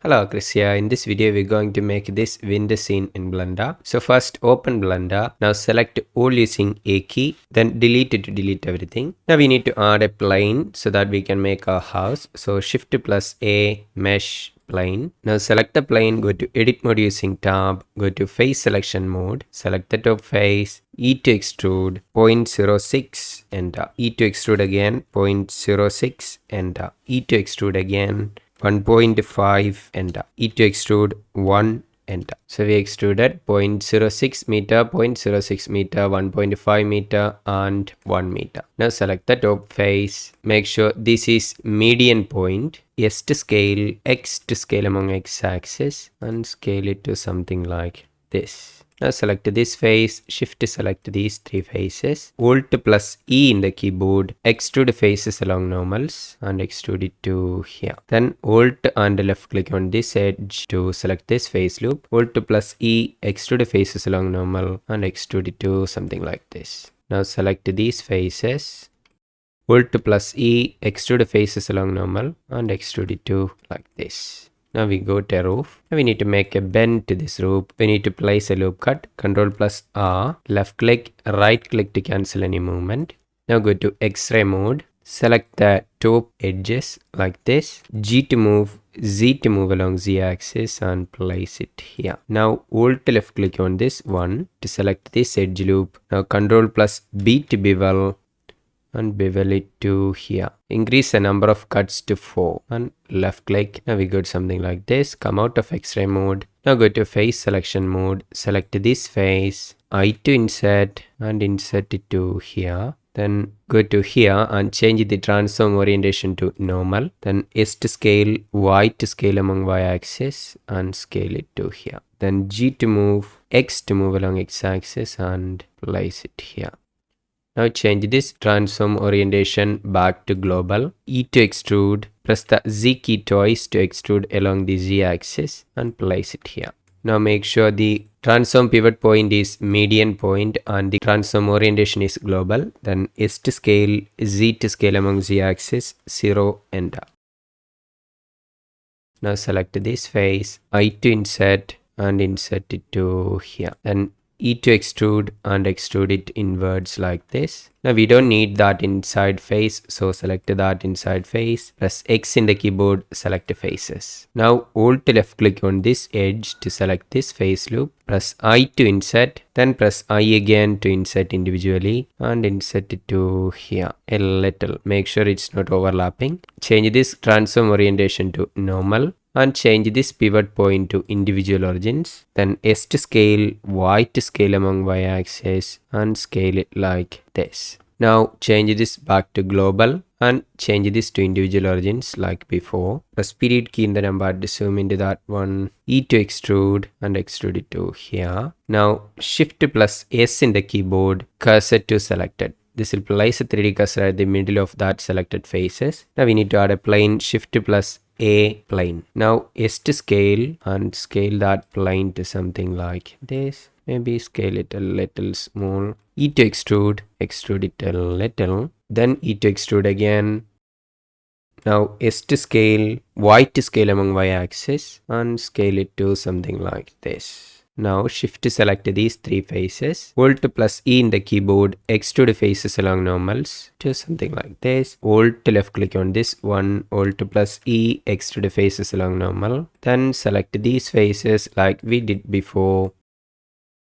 Hello, Chris here. In this video, we're going to make this window scene in Blender. So first open Blender. Now select all using A key. Then delete it to delete everything. Now we need to add a plane so that we can make our house. So Shift plus A, mesh, plane. Now select the plane, go to edit mode using tab, go to face selection mode, select the top face, E to extrude, 0.06, enter. E to extrude again, 0.06, enter. E to extrude again, 1.5, enter. E to extrude 1, enter. So we extruded 0.06 meter, 0.06 meter, 1.5 meter and 1 meter. Now select the top face. Make sure this is median point. S to scale, X to scale among X axis and scale it to something like this. Now select this face, Shift to select these three faces, Alt plus E in the keyboard, extrude faces along normals and extrude it to here. Then Alt and left click on this edge to select this face loop, Alt plus E, extrude faces along normal and extrude it to something like this. Now select these faces, Alt plus E, extrude faces along normal and extrude it to like this. Now we go to roof. Now we need to make a bend to this roof. We need to place a loop cut. Ctrl plus R. Left click, right click to cancel any movement. Now go to X-ray mode. Select the top edges like this. G to move, Z to move along Z axis and place it here. Now Alt left click on this one to select this edge loop. Now Ctrl plus B to bevel and bevel it to here. Increase the number of cuts to 4 and left click. Now we go to something like this. Come out of X-ray mode. Now go to face selection mode. Select this face. I to insert and insert it to here. Then go to here and change the transform orientation to normal. Then S to scale, Y to scale among Y axis and scale it to here. Then G to move, X to move along X axis and place it here. Now change this transform orientation back to global. E to extrude. Press the Z key twice to extrude along the Z axis and place it here. Now make sure the transform pivot point is median point and the transform orientation is global. Then S to scale, Z to scale among Z axis, 0, enter. Now select this face. I to insert and insert it to here. Then E to extrude and extrude it inwards like this. Now we don't need that inside face, so select that inside face. Press X in the keyboard, select faces. Now Alt left click on this edge to select this face loop. Press I to insert, then press I again to insert individually and insert it to here a little. Make sure it's not overlapping. Change this transform orientation to normal. And change this pivot point to individual origins. Then S to scale, Y to scale among Y axis and scale it like this. Now change this back to global and change this to individual origins like before. Press period key in the number to zoom into that one. E to extrude and extrude it to here. Now Shift plus S in the keyboard, cursor to selected. This will place a 3D cursor at the middle of that selected faces. Now we need to add a plane, Shift plus A plane. Now S to scale and scale that plane to something like this. Maybe scale it a little small. E to extrude, extrude it a little. Then E to extrude again. Now S to scale, Y to scale among Y axis and scale it to something like this. Now Shift to select these three faces. Alt plus E in the keyboard, extrude faces along normals to something like this. Alt left click on this one, Alt plus E, extrude faces along normal. Then select these faces like we did before.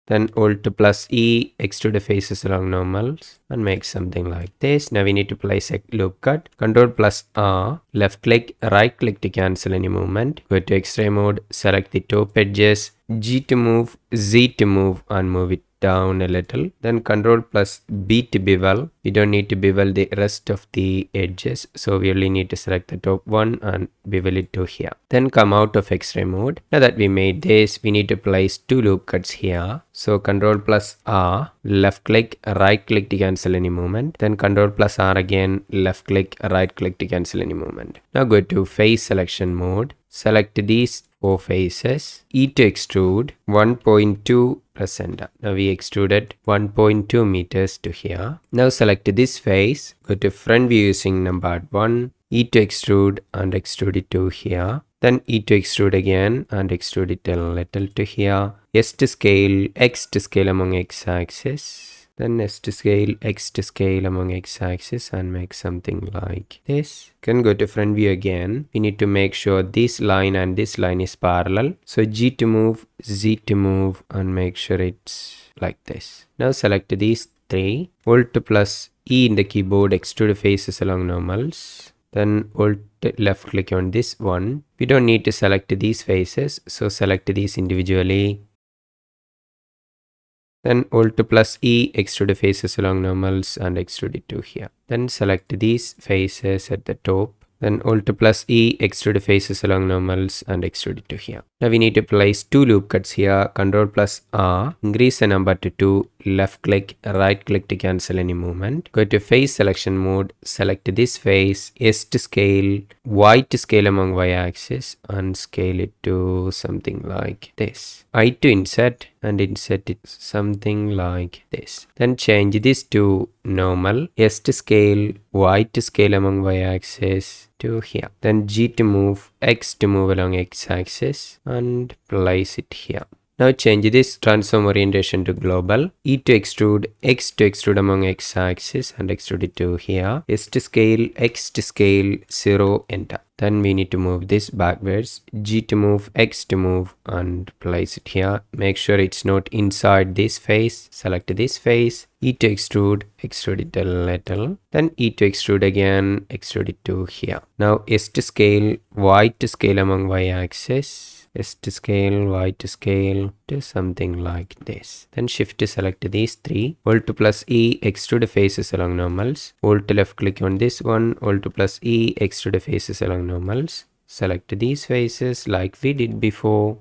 Then Alt plus E, extrude faces along normals and make something like this. Now we need to place a loop cut. Ctrl plus R, left click, right click to cancel any movement. Go to X-ray mode, select the top edges, G to move, Z to move and move it down a little. Then Ctrl plus B to bevel. We don't need to bevel the rest of the edges, so we only need to select the top one and bevel it to here. Then come out of X-ray mode. Now that we made this, we need to place two loop cuts here. So Ctrl plus R, left click, right click to cancel any movement. Then Ctrl plus R again, left click, right click to cancel any movement. Now go to face selection mode. Select these 4 faces. E to extrude 1.2, press enter. Now we extruded 1.2 meters to here. Now select this face. Go to front view using number 1. E to extrude and extrude it to here. Then E to extrude again and extrude it a little to here. S to scale, X to scale among X-axis. Then S to scale, X to scale among X-axis and make something like this. Can go to front view again. We need to make sure this line and this line is parallel. So G to move, Z to move and make sure it's like this. Now select these three. Alt plus E in the keyboard, extrude faces along normals. Then Alt left click on this one. We don't need to select these faces, so select these individually. Then Alt plus E, extrude faces along normals and extrude it to here. Then select these faces at the top. Then Alt plus E, extrude faces along normals and extrude it to here. Now we need to place two loop cuts here. Ctrl plus R, increase the number to 2, left click, right click to cancel any movement. Go to face selection mode, select this face, S to scale, Y to scale among Y axis and scale it to something like this. I to insert and insert it something like this. Then change this to normal, S to scale, Y to scale among Y axis to here. Then G to move, X to move along X axis and place it here. Now change this transform orientation to global. E to extrude, X to extrude among X axis and extrude it to here. S to scale, X to scale, 0, enter. Then we need to move this backwards. G to move, X to move and place it here. Make sure it's not inside this face. Select this face. E to extrude, extrude it a little. Then E to extrude again, extrude it to here. Now S to scale, Y to scale among Y axis. S to scale, Y to scale to something like this. Then shift to select these three. Alt plus E, extrude faces along normals. Alt left click on this one. Alt plus E, extrude faces along normals. Select these faces like we did before.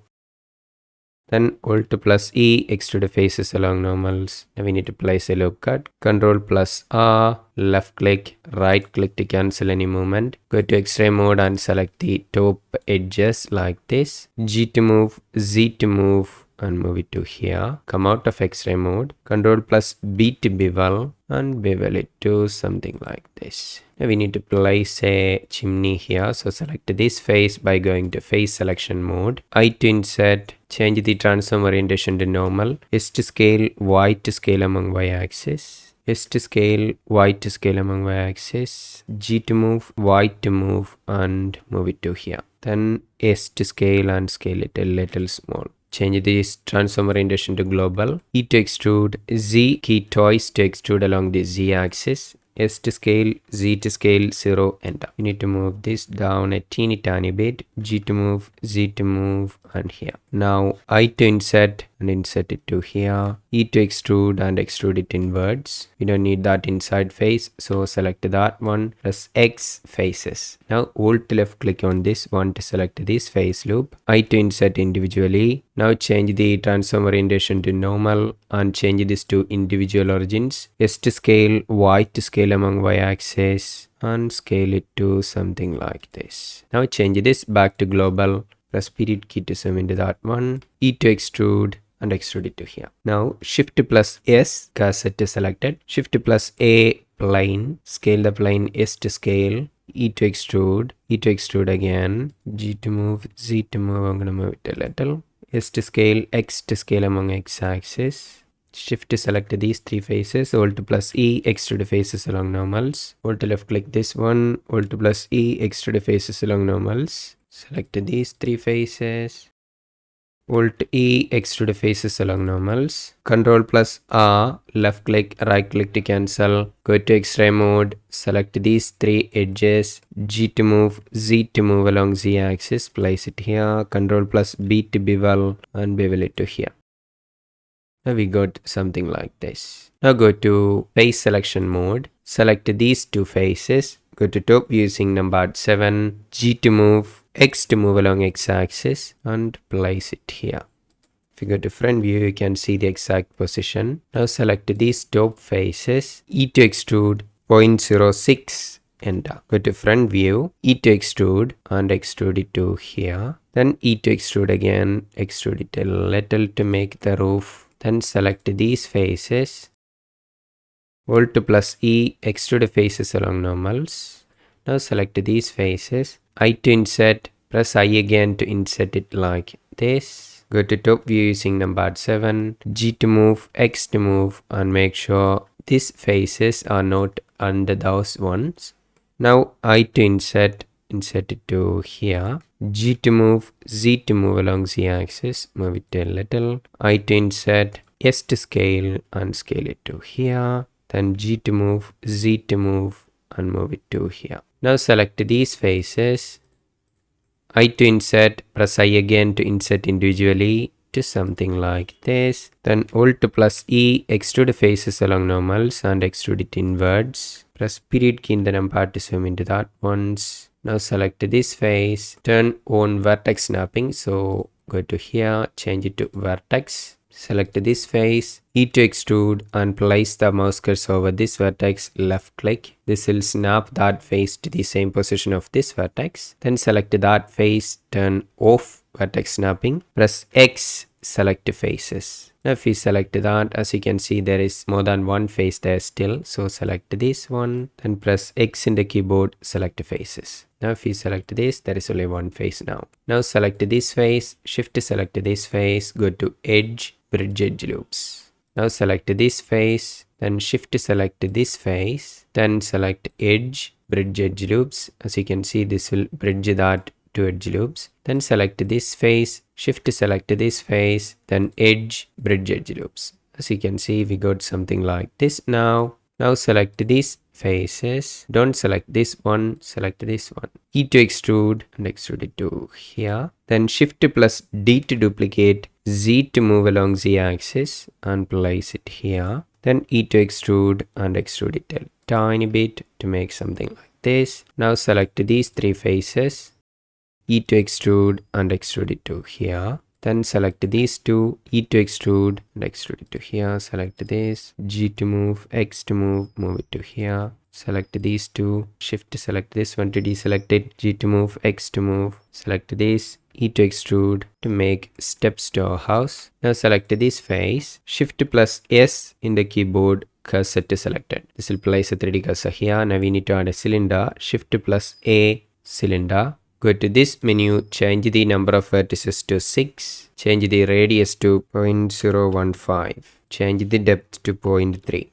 Then Alt plus E, extrude faces along normals. Now we need to place a loop cut. Ctrl plus R, left click, right click to cancel any movement. Go to X-ray mode and select the top edges like this. G to move, Z to move and move it to here. Come out of X-ray mode. Ctrl plus B to bevel and bevel it to something like this. Now we need to place a chimney here. So select this face by going to face selection mode. I to insert, change the transform orientation to normal. S to scale, Y to scale among Y axis. S to scale, Y to scale among Y axis. G to move, Y to move and move it to here. Then S to scale and scale it a little small. Change this transform orientation to global. E to extrude, Z key twice to extrude along the Z axis. S to scale, Z to scale, 0, enter. You need to move this down a teeny tiny bit. G to move, Z to move and here. Now I to insert and insert it to here. E to extrude and extrude it inwards. We don't need that inside face, so select that one. Press X faces. Now Alt left click on this one to select this face loop. I to insert individually. Now change the transform orientation to normal and change this to individual origins. S to scale, Y to scale among Y axis and scale it to something like this. Now change this back to global. Press period key to zoom into that one. E to extrude and extrude it to here. Now shift plus S, cursor to selected. Shift plus A, plane. Scale the plane, S to scale. E to extrude again. G to move, Z to move. I'm gonna move it a little. S to scale, X to scale among X axis. Shift to select these three faces. Alt plus E, extrude faces along normals. Alt left click this one. Alt plus E, extrude faces along normals. Select these three faces. Alt E, extrude faces along normals. Ctrl plus R, left click, right click to cancel. Go to X-ray mode. Select these three edges. G to move, Z to move along Z axis. Place it here. Ctrl plus B to bevel and bevel it to here. Now we got something like this. Now go to face selection mode. Select these two faces. Go to top view using number 7. G to move, X to move along X axis and place it here. If you go to front view, you can see the exact position. Now select these top faces. E to extrude 0.06. Enter. Go to front view, E to extrude and extrude it to here. Then E to extrude again, extrude it a little to make the roof. Then select these faces. Alt plus E, extrude faces along normals. Now select these faces. I to insert, press I again to insert it like this. Go to top view using number 7, G to move, X to move, and make sure these faces are not under those ones. Now I to insert it to here. G to move, Z to move along Z axis, move it a little. I to insert, S to scale and scale it to here. Then G to move, Z to move and move it to here. Now select these faces. I to insert, press I again to insert individually to something like this. Then Alt plus E, extrude faces along normals and extrude it inwards. Press period key in the number to zoom into that once. Now select this face, turn on vertex snapping. So go to here, change it to vertex. Select this face, E to extrude and place the mouse cursor over this vertex, left click. This will snap that face to the same position of this vertex. Then select that face, turn off vertex snapping, press X, select faces. Now if we select that, as you can see there is more than one face there still. So select this one, then press X in the keyboard, select faces. Now if we select this, there is only one face now. Now select this face, shift select this face, go to edge, bridge edge loops. Now select this face, then shift select this face, then select edge, bridge edge loops. As you can see, this will bridge that to edge loops. Then select this face, shift select this face, then edge, bridge edge loops. As you can see, we got something like this now. Now select these faces. Don't select this one, select this one. E to extrude and extrude it to here. Then shift plus D to duplicate, Z to move along Z axis and place it here. Then E to extrude and extrude it a tiny bit to make something like this. Now select these three faces. E to extrude and extrude it to here. Then select these two, E to extrude and extrude it to here. Select this, G to move, X to move it to here. Select these two, shift to select this one to deselect it, G to move, X to move. Select this, E to extrude to make steps to our house. Now select this face, shift plus S in the keyboard, cursor to selected. This will place a 3D cursor here. Now we need to add a cylinder, shift plus A, cylinder. Go to this menu, change the number of vertices to 6, change the radius to 0.015, change the depth to 0.3.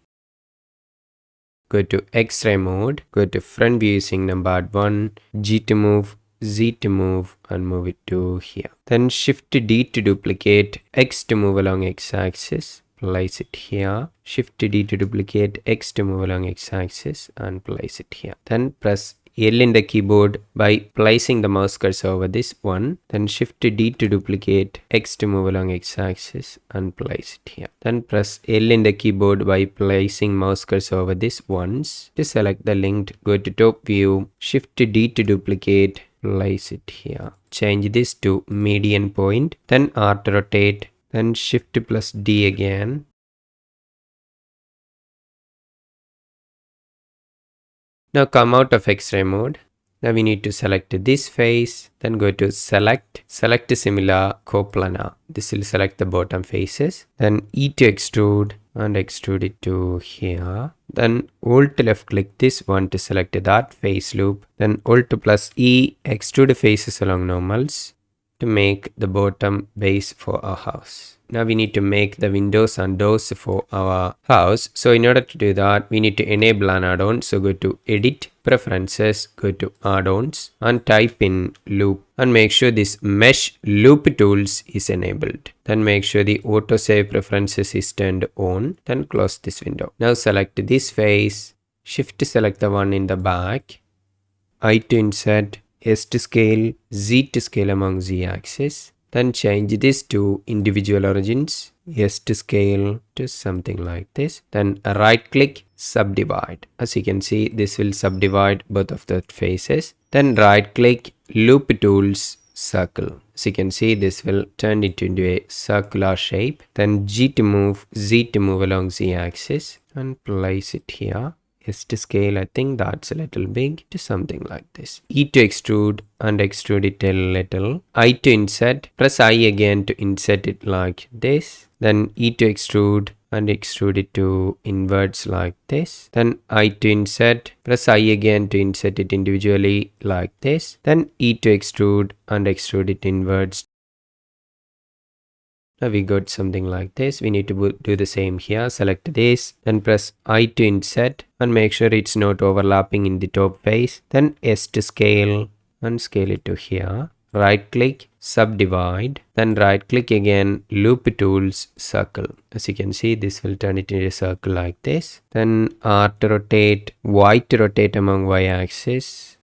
Go to X-ray mode, go to front view using number 1, G to move, Z to move and move it to here. Then shift D to duplicate, X to move along X-axis, place it here. Shift D to duplicate, X to move along X-axis and place it here. Then press L in the keyboard by placing the mouse cursor over this one. Then shift D to duplicate, X to move along X-axis and place it here. Then press L in the keyboard by placing mouse cursor over this once. To select the linked, go to top view, shift D to duplicate, place it here. Change this to median point, then R to rotate, then shift plus D again. Now come out of X-ray mode. Now we need to select this face, then go to select similar coplanar. This will select the bottom faces. Then E to extrude and extrude it to here. Then Alt left click this one to select that face loop. Then Alt plus E, extrude faces along normals to make the bottom base for our house. Now we need to make the windows and doors for our house. So in order to do that, we need to enable an add-on. So go to edit, preferences, go to add-ons and type in loop and make sure this mesh loop tools is enabled. Then make sure the autosave preferences is turned on. Then close this window. Now select this face, shift select the one in the back, I to insert, S to scale, Z to scale among Z axis. Then change this to individual origins, S to scale to something like this. Then right click, subdivide. As you can see, this will subdivide both of the faces. Then right click, loop tools, circle. As you can see, this will turn it into a circular shape. Then G to move, Z to move along Z axis and place it here. S to scale, I think that's a little big, to something like this. E to extrude and extrude it a little. I to insert, press I again to insert it like this. Then E to extrude and extrude it to inwards like this. Then I to insert, press I again to insert it individually like this. Then E to extrude and extrude it inwards. Now we got something like this. We need to do the same here. Select this, then press I to insert and make sure it's not overlapping in the top face. Then S to scale and scale it to here. Right click, subdivide, then right click again, loop tools, circle. As you can see, this will turn it into a circle like this. Then R to rotate, Y to rotate among Y axis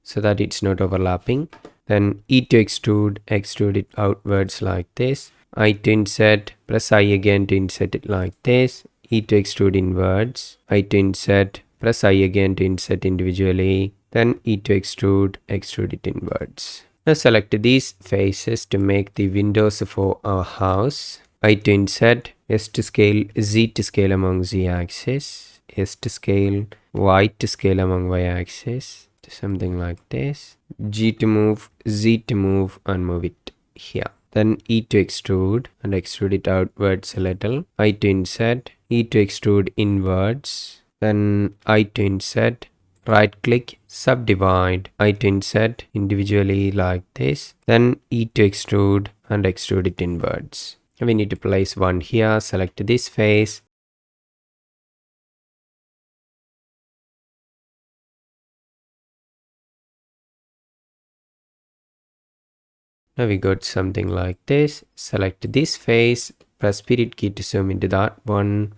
so that it's not overlapping. Then E to extrude, extrude it outwards like this. I to insert, press I again to insert it like this. E to extrude inwards. I to insert, press I again to insert individually. Then E to extrude, extrude it inwards. Now select these faces to make the windows for our house. I to insert, S to scale, Z to scale among Z axis. S to scale, Y to scale among Y axis. Something like this. G to move, Z to move and move it here. Then E to extrude and extrude it outwards a little. I to insert, E to extrude inwards. Then I to insert, right click, subdivide, I to insert individually like this. Then E to extrude and extrude it inwards. We need to place one here. Select this face. Now we got something like this. Select this face, press period key to zoom into that one.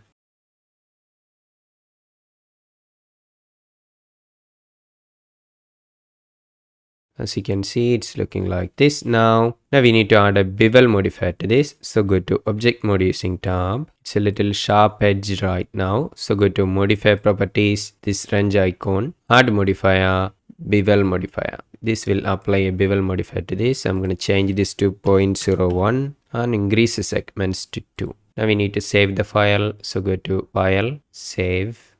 As you can see, it's looking like this now. Now we need to add a bevel modifier to this. So go to object mode using tab. It's a little sharp edge right now. So go to modifier properties, this wrench icon, add modifier, bevel modifier. This will apply a bevel modifier to this. I'm going to change this to 0.01 and increase the segments to 2. Now we need to save the file. So go to file, save.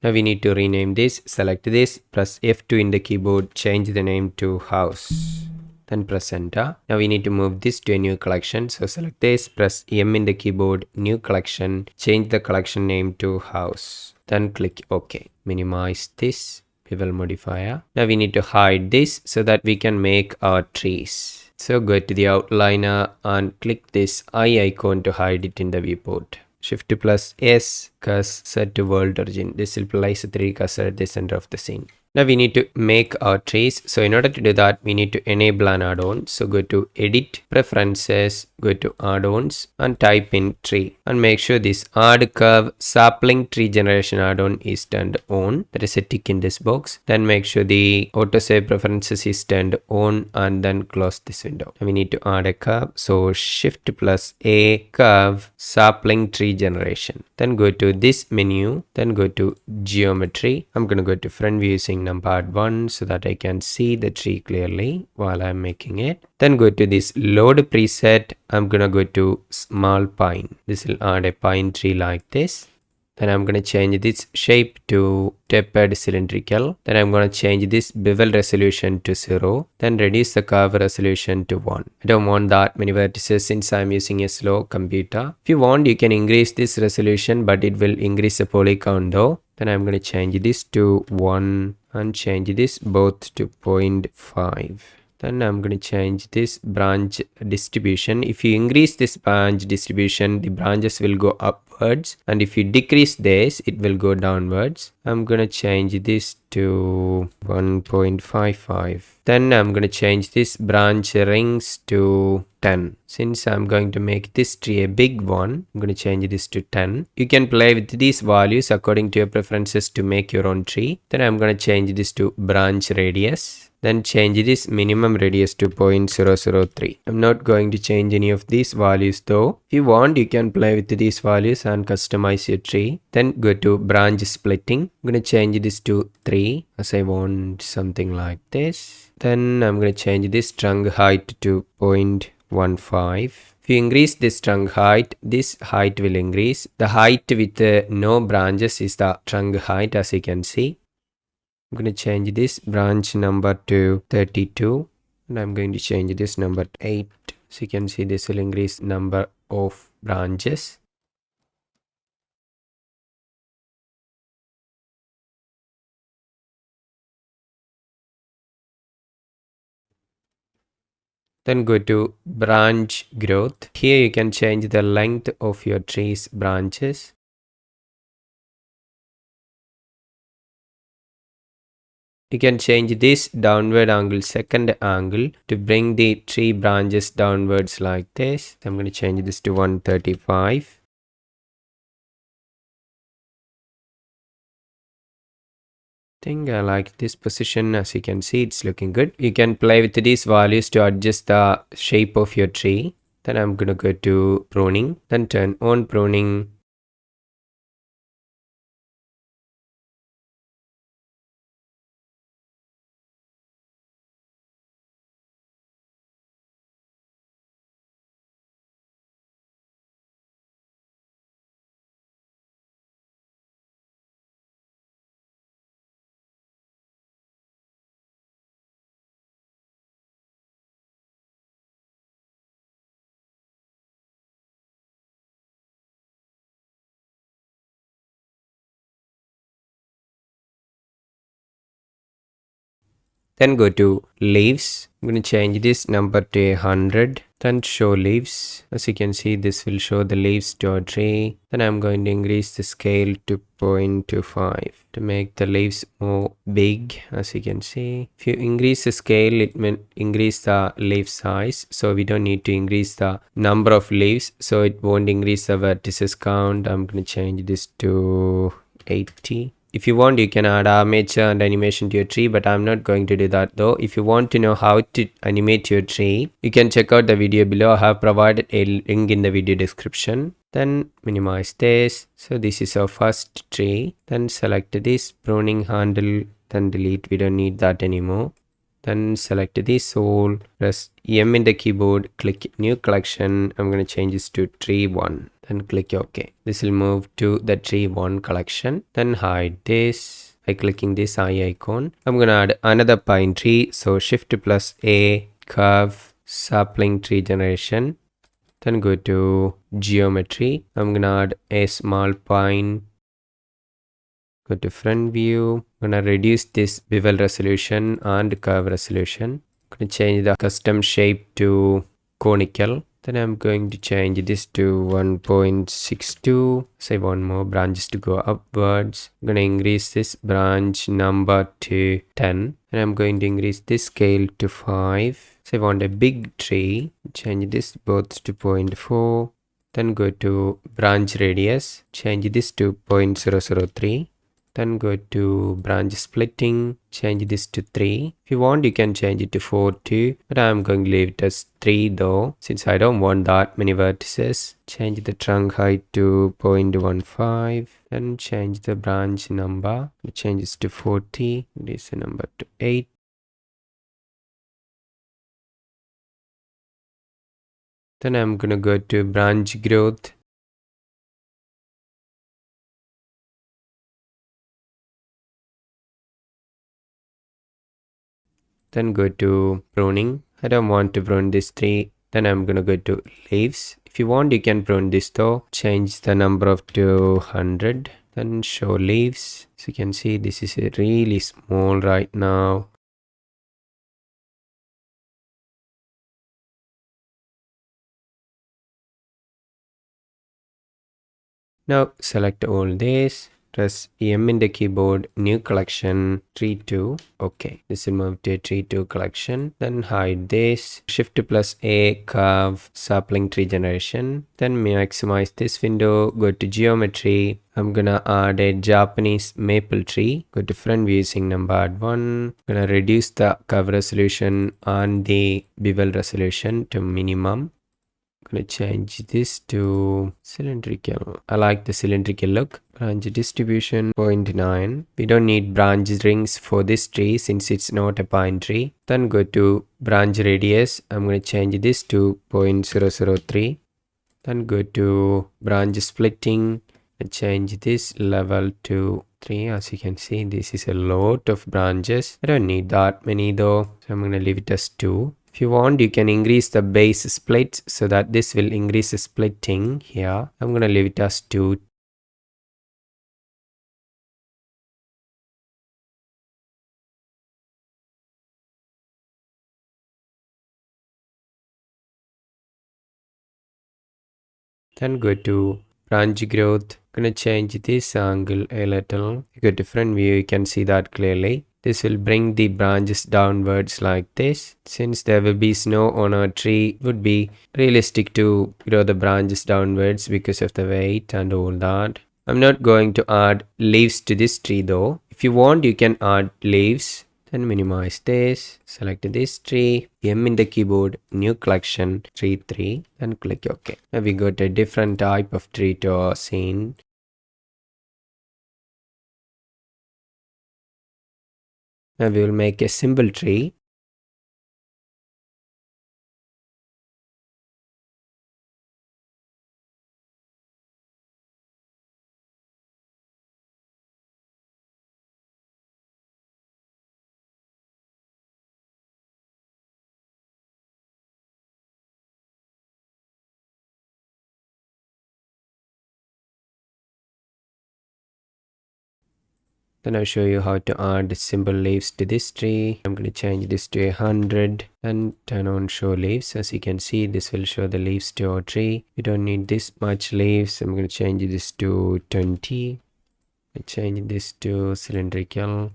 Now we need to rename this. Select this, press F2 in the keyboard, change the name to house. Then press enter. Now we need to move this to a new collection. So select this, press M in the keyboard, new collection, change the collection name to house. Then click OK. Minimize this bevel modifier. Now we need to hide this so that we can make our trees. So go to the outliner and click this eye icon to hide it in the viewport. Shift plus S, cursor to world origin. This will place a 3 cursor at the center of the scene. Now we need to make our trees. So in order to do that, we need to enable an add-on. So go to edit, preferences, go to add-ons and type in tree. And make sure this add curve sapling tree generation add-on is turned on. There is a tick in this box. Then make sure the autosave preferences is turned on and then close this window. Now we need to add a curve. So shift plus A, curve, sapling tree generation. Then go to this menu, then go to geometry. I'm going to go to front view using numpad 1 so that I can see the tree clearly while I'm making it. Then go to this load preset. I'm going to go to small pine. This will add a pine tree like this. Then I'm going to change this shape to tapered cylindrical. Then I'm going to change this bevel resolution to 0. Then reduce the curve resolution to 1. I don't want that many vertices since I'm using a slow computer. If you want, you can increase this resolution, but it will increase the poly count though. Then I'm going to change this to 1 and change this both to 0.5. Then I'm going to change this branch distribution. If you increase this branch distribution, the branches will go upwards. And if you decrease this, it will go downwards. I'm going to change this to 1.55. Then I'm going to change this branch rings to 10. Since I'm going to make this tree a big one, I'm going to change this to 10. You can play with these values according to your preferences to make your own tree. Then I'm going to change this to branch radius. Then change this minimum radius to 0.003. I'm not going to change any of these values though. If you want, you can play with these values and customize your tree. Then go to branch splitting. I'm going to change this to 3 as I want something like this. Then I'm going to change this trunk height to 0.15. If you increase this trunk height, this height will increase. The height with no branches is the trunk height, as you can see. I'm going to change this branch number to 32. And I'm going to change this number to 8. So you can see this will increase number of branches. Then go to branch growth. Here you can change the length of your tree's branches. You can change this downward angle, second angle, to bring the tree branches downwards like this. I'm going to change this to 135. Think I like this position. As you can see, it's looking good. You can play with these values to adjust the shape of your tree. Then I'm gonna go to pruning, then turn on pruning. Then go to leaves. I'm going to change this number to 100. Then show leaves. As you can see, this will show the leaves to a tree. Then I'm going to increase the scale to 0.25 to make the leaves more big. As you can see, if you increase the scale, it will increase the leaf size. So we don't need to increase the number of leaves. So it won't increase the vertices count. I'm going to change this to 80. If you want, you can add armature and animation to your tree, but I'm not going to do that though. If you want to know how to animate your tree, you can check out the video below. I have provided a link in the video description. Then minimize this. So this is our first tree. Then select this pruning handle, then delete. We don't need that anymore. Then select this all, press M in the keyboard, click new collection. I'm going to change this to tree 1. Then click OK. This will move to the tree 1 collection. Then hide this by clicking this eye icon. I'm going to add another pine tree. So Shift plus A, curve, sapling tree generation. Then go to geometry. I'm going to add a small pine. Go to front view. I'm gonna reduce this bevel resolution and curve resolution. I'm gonna change the custom shape to conical. Then I'm going to change this to 1.62. Say one more branches to go upwards. I'm gonna increase this branch number to 10. And I'm going to increase this scale to 5. So I want a big tree. Change this both to 0.4. Then go to branch radius. Change this to 0.003. Then go to branch splitting, change this to 3. If you want, you can change it to 4 too, but I'm going to leave it as 3 though, since I don't want that many vertices. Change the trunk height to 0.15, then change the branch number, change this to 40, this number to 8. Then I'm gonna go to branch growth. Then go to pruning. I don't want to prune this tree. Then I'm gonna go to leaves. If you want, you can prune this though. Change the number of to 100. Then show leaves. So you can see this is really small right now. Now select all this. Press M in the keyboard, new collection, tree 2. Okay, this will move to tree 2 collection. Then hide this. Shift plus A, curve, sapling tree generation. Then maximize this window, go to geometry. I'm gonna add a Japanese maple tree. Go to front view using number add 1. Gonna reduce the curve resolution and the bevel resolution to minimum. Gonna change this to cylindrical. I like the cylindrical look. Branch distribution 0.9. We don't need branch rings for this tree since it's not a pine tree. Then go to branch radius. I'm gonna change this to 0.003. Then go to branch splitting and change this level to 3. As you can see, this is a lot of branches. I don't need that many though, so I'm going to leave it as 2. If you want, you can increase the base split so that this will increase the splitting here. I'm going to leave it as 2. Then go to branch growth. Gonna change this angle a little. You get different view, you can see that clearly. This will bring the branches downwards like this. Since there will be snow on our tree, it would be realistic to grow the branches downwards because of the weight and all that. I'm not going to add leaves to this tree though. If you want, you can add leaves. Then minimize this, select this tree, M in the keyboard, new collection, tree 3, then click OK. Now we got a different type of tree to our scene. Now we will make a simple tree. Then I'll show you how to add simple leaves to this tree. I'm going to change this to 100 and turn on show leaves. As you can see, this will show the leaves to our tree. We don't need this much leaves. I'm going to change this to 20. I change this to cylindrical.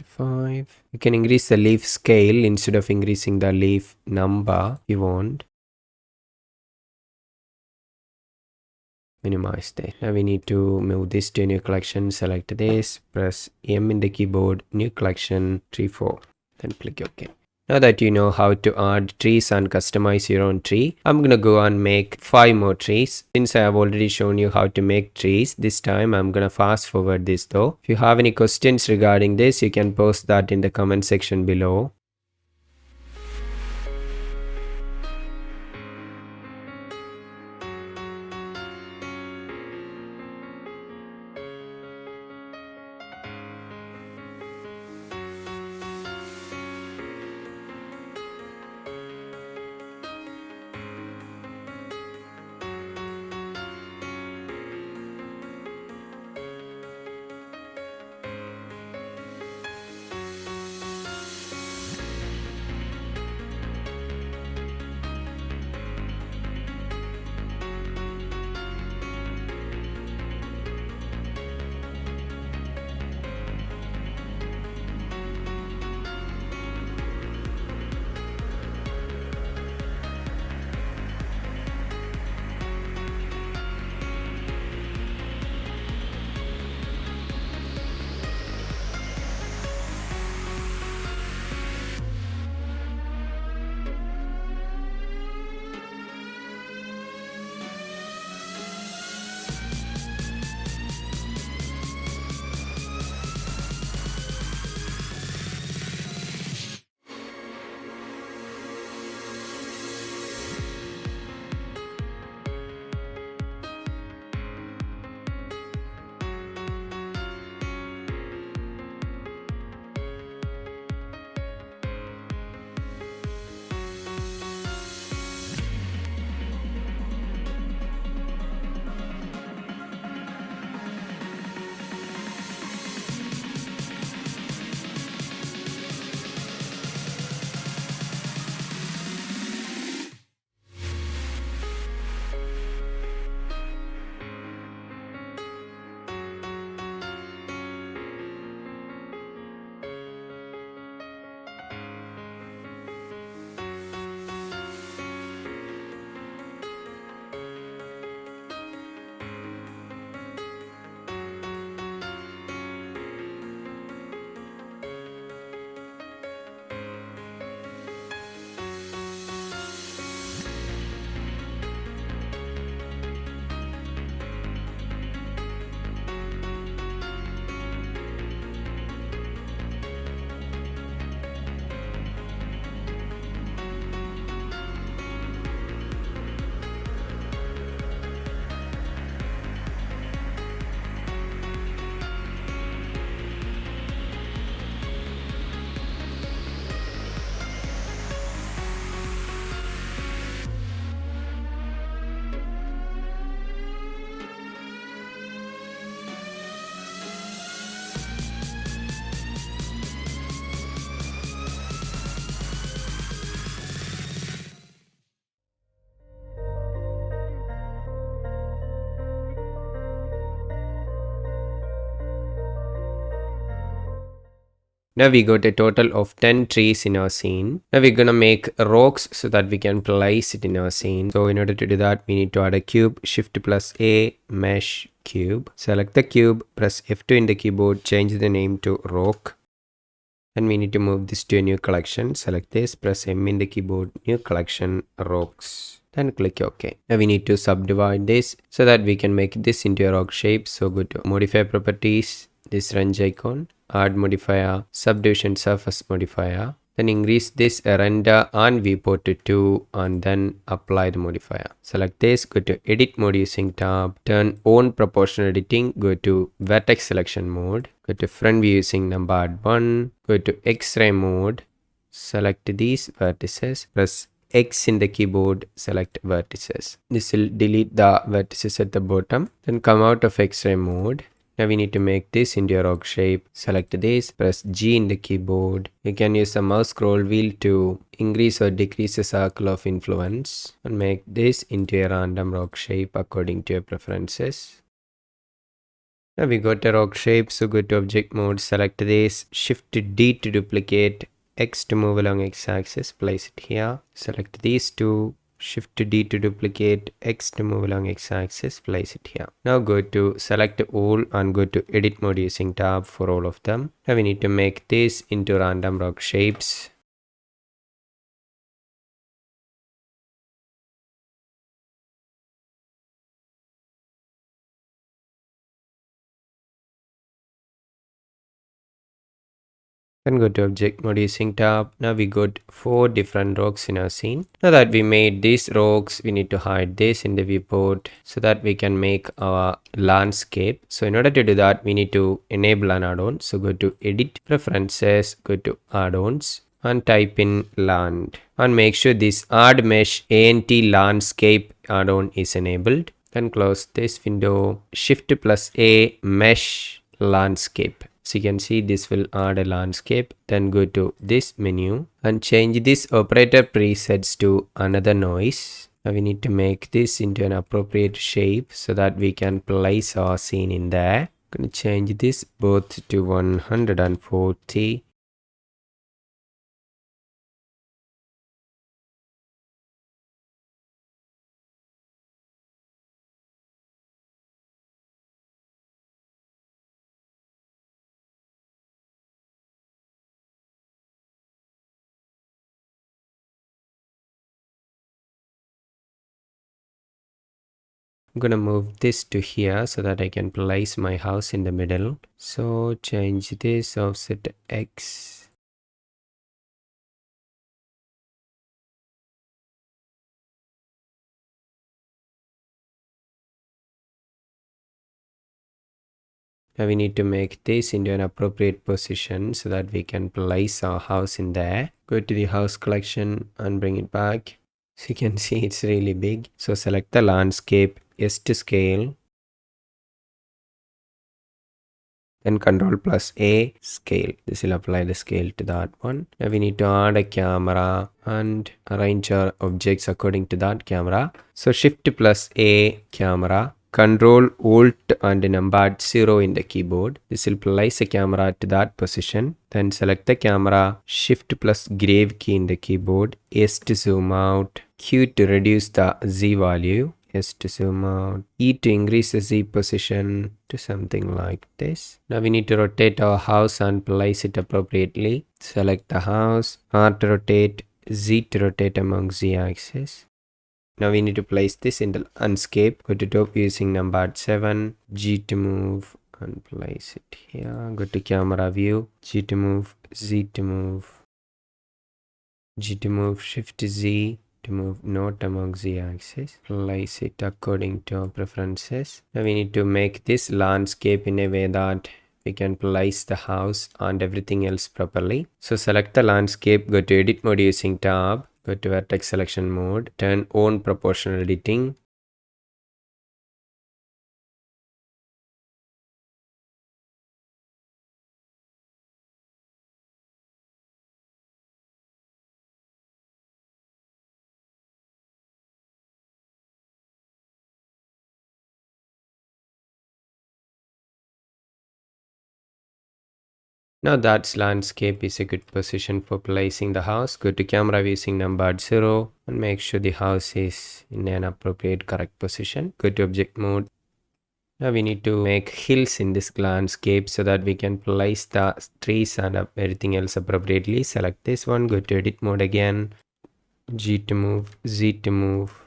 5. You can increase the leaf scale instead of increasing the leaf number you want. Minimize that. Now we need to move this to a new collection. Select this, press M in the keyboard, new collection, tree 4. Then click OK. Now that you know how to add trees and customize your own tree, I'm gonna go and make 5 more trees. Since I have already shown you how to make trees, this time I'm gonna fast forward this though. If you have any questions regarding this, you can post that in the comment section below. Now we got a total of 10 trees in our scene. Now we're gonna make rocks so that we can place it in our scene. So in order to do that, we need to add a cube, shift plus A, mesh cube. Select the cube, press F2 in the keyboard, change the name to rock. And we need to move this to a new collection. Select this, press M in the keyboard, new collection, rocks. Then click OK. Now we need to subdivide this so that we can make this into a rock shape. So go to modify properties, this range icon, add modifier, subdivision surface modifier. Then increase this render and viewport to 2 and then apply the modifier. Select this, go to edit mode using tab, turn on proportional editing, go to vertex selection mode, go to front view using number 1, go to X-ray mode, select these vertices, press X in the keyboard, select vertices. This will delete the vertices at the bottom. Then come out of X-ray mode. Now we need to make this into a rock shape. Select this, press G in the keyboard. You can use the mouse scroll wheel to increase or decrease the circle of influence and make this into a random rock shape according to your preferences. Now we got a rock shape, so go to object mode, select this, shift D to duplicate, X to move along x-axis, place it here. Select these two, shift D to duplicate, X to move along x-axis, place it here. Now go to select all and go to edit mode using tab for all of them. Now we need to make this into random rock shapes. Then go to object mode using tab. Now we got 4 different rocks in our scene. Now that we made these rocks, we need to hide this in the viewport so that we can make our landscape. So in order to do that, we need to enable an add-on. So go to edit preferences, go to add-ons and type in land and make sure this add mesh ANT landscape add-on is enabled. Then close this window, shift plus A mesh landscape. So you can see this will add a landscape. Then go to this menu and change this operator presets to another noise. Now we need to make this into an appropriate shape so that we can place our scene in there. I'm going to change this both to 140. I'm gonna move this to here so that I can place my house in the middle. So change this offset X. Now we need to make this into an appropriate position so that we can place our house in there. Go to the house collection and bring it back. So you can see it's really big. So select the landscape, S to scale. Then Control plus A, scale. This will apply the scale to that one. Now we need to add a camera and arrange our objects according to that camera. So Shift plus A, camera. Control Alt and number 0 in the keyboard. This will place the camera to that position. Then select the camera, Shift plus grave key in the keyboard, S to zoom out, Q to reduce the Z value, S to zoom out, E to increase the Z position to something like this. Now we need to rotate our house and place it appropriately. Select the house, R to rotate, Z to rotate among Z axis. Now we need to place this in the landscape. Go to top using number 7, G to move and place it here. Go to camera view, G to move, Z to move, G to move, Shift Z to move not among Z axis. Place it according to our preferences. Now we need to make this landscape in a way that we can place the house and everything else properly. So select the landscape, go to edit mode using tab. Go to vertex selection mode, turn on proportional editing. Now that landscape is a good position for placing the house. Go to camera using number 0 and make sure the house is in an appropriate correct position. Go to object mode. Now we need to make hills in this landscape so that we can place the trees and everything else appropriately. Select this one, go to edit mode again, G to move, Z to move.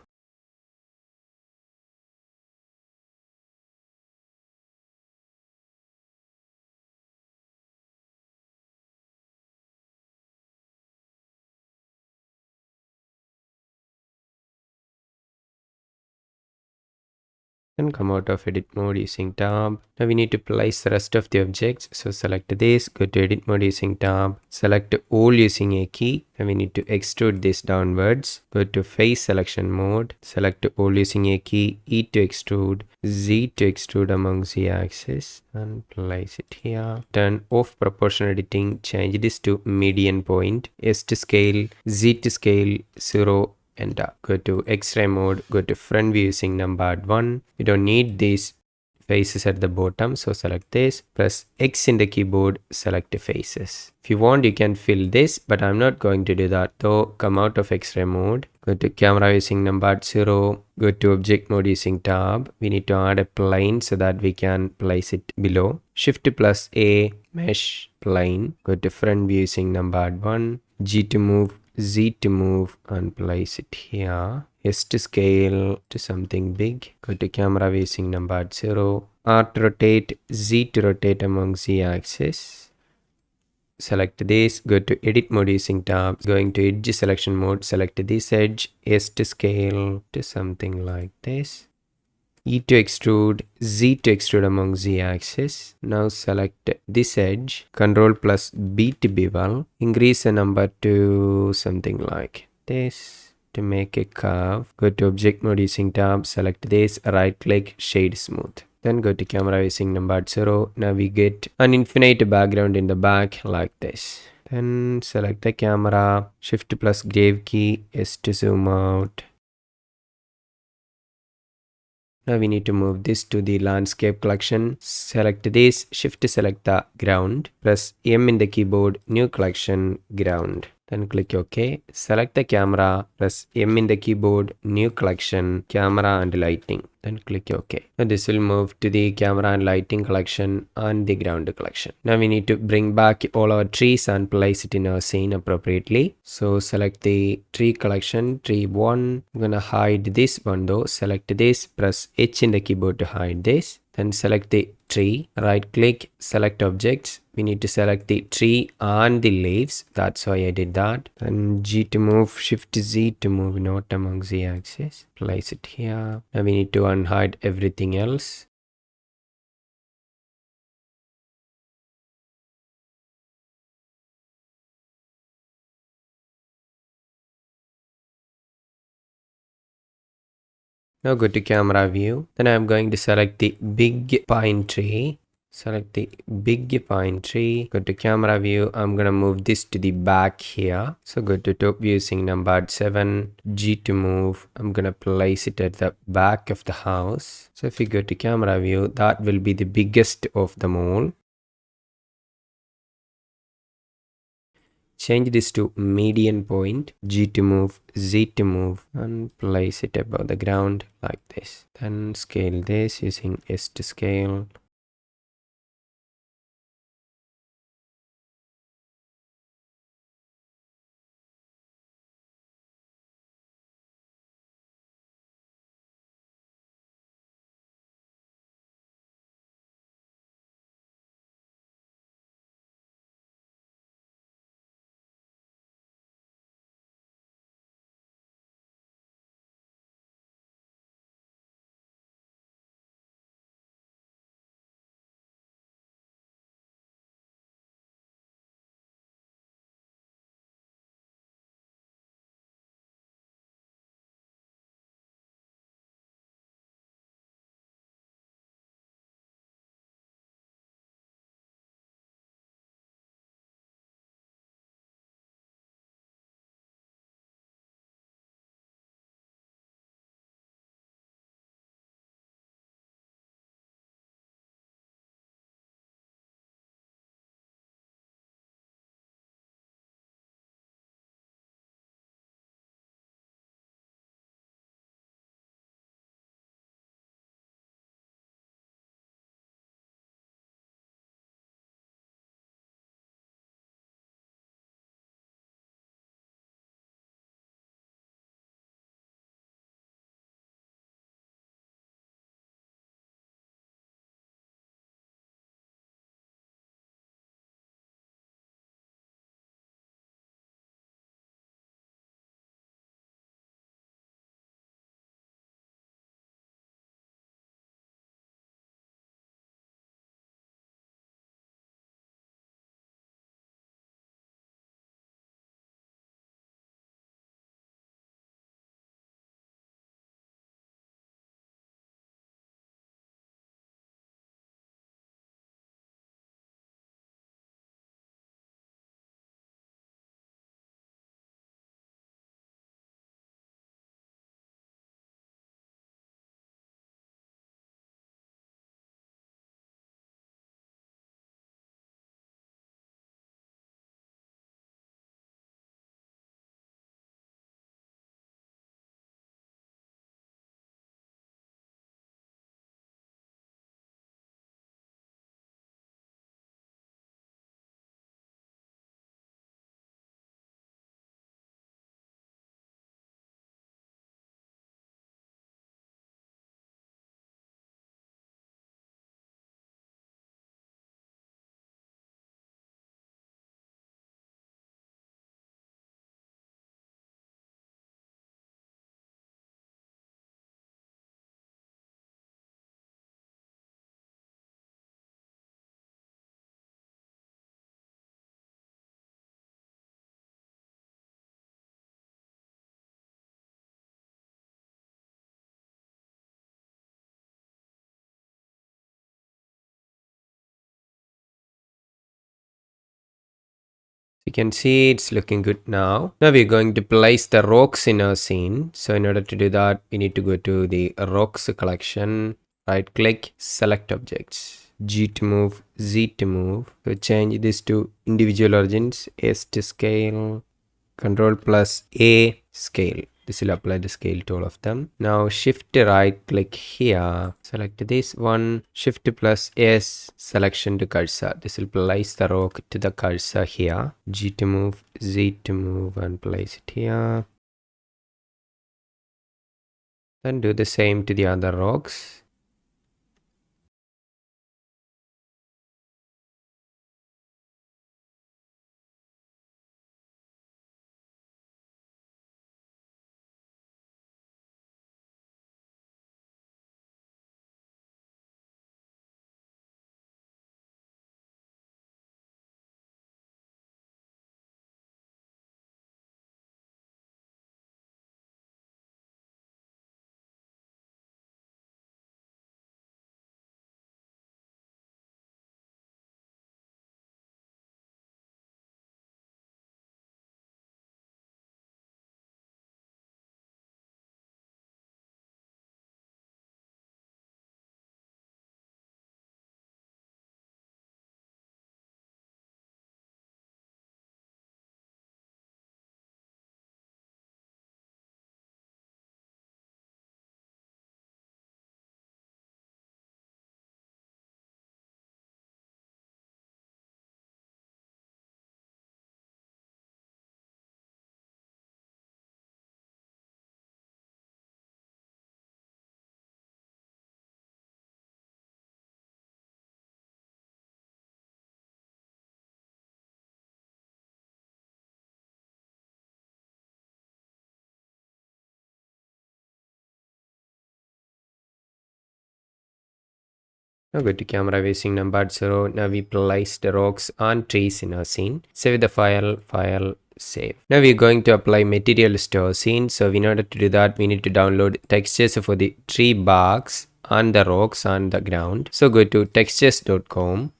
And come out of edit mode using tab. Now we need to place the rest of the objects. So select this, go to edit mode using tab, select all using a key. Then we need to extrude this downwards. Go to face selection mode, select all using a key, E to extrude, Z to extrude among Z axis and place it here. Turn off proportion editing, change this to median point, S to scale, Z to scale 0. Enter. Go to X-ray mode, go to front view using numbered 1. We don't need these faces at the bottom, so select this, press X in the keyboard, select the faces. If you want, you can fill this, but I'm not going to do that though. Come out of X-ray mode, go to camera using numbered 0, go to object mode using tab. We need to add a plane so that we can place it below. Shift plus A, mesh, plane. Go to front view using numbered 1, G to move, Z to move and place it here. S to scale to something big. Go to camera using numbered 0. R to rotate, Z to rotate among Z axis. Select this, go to edit mode using tab. Going to edge selection mode, select this edge, S to scale to something like this. E to extrude, Z to extrude among Z axis. Now select this edge, Control plus B to bevel. Increase the number to something like this to make a curve. Go to object mode using tab, select this, right click, shade smooth. Then go to camera using number 0. Now we get an infinite background in the back like this. Then select the camera, shift plus grave key, S to zoom out. Now we need to move this to the landscape collection. Select this, shift to select the ground. Press M in the keyboard, new collection, ground. Then click OK. Select the camera, press M in the keyboard, new collection, camera and lighting. Then click OK. Now this will move to the camera and lighting collection and the ground collection. Now we need to bring back all our trees and place it in our scene appropriately. So select the tree collection, tree 1. I'm gonna hide this one though. Select this, press H in the keyboard to hide this. Then select the tree, right click, select objects. We need to select the tree and the leaves. That's why I did that. And G to move, shift Z to move not among Z axis. Place it here. Now we need to unhide everything else. Now go to camera view. Then I'm going to select the big pine tree. Select the big pine tree. Go to camera view. I'm gonna move this to the back here. So go to top view using numbered 7. G to move. I'm gonna place it at the back of the house. So if you go to camera view, that will be the biggest of them all. Change this to median point, G to move, Z to move and place it above the ground like this. Then scale this using S to scale. You can see it's looking good now. Now we're going to place the rocks in our scene. So in order to do that, we need to go to the rocks collection, right click, select objects, G to move, Z to move. So change this to individual origins, S to scale, Control plus A scale. This will apply the scale to all of them. Now shift right click here, select this one, shift plus S, selection to cursor. This will place the rock to the cursor here. G to move, Z to move and place it here. Then do the same to the other rocks. Now go to camera facing number 0. Now we place the rocks and trees in our scene. Save the file, save. Now we're going to apply materials to our scene. So in order to do that, we need to download textures for the tree barks and the rocks on the ground. So go to textures.com.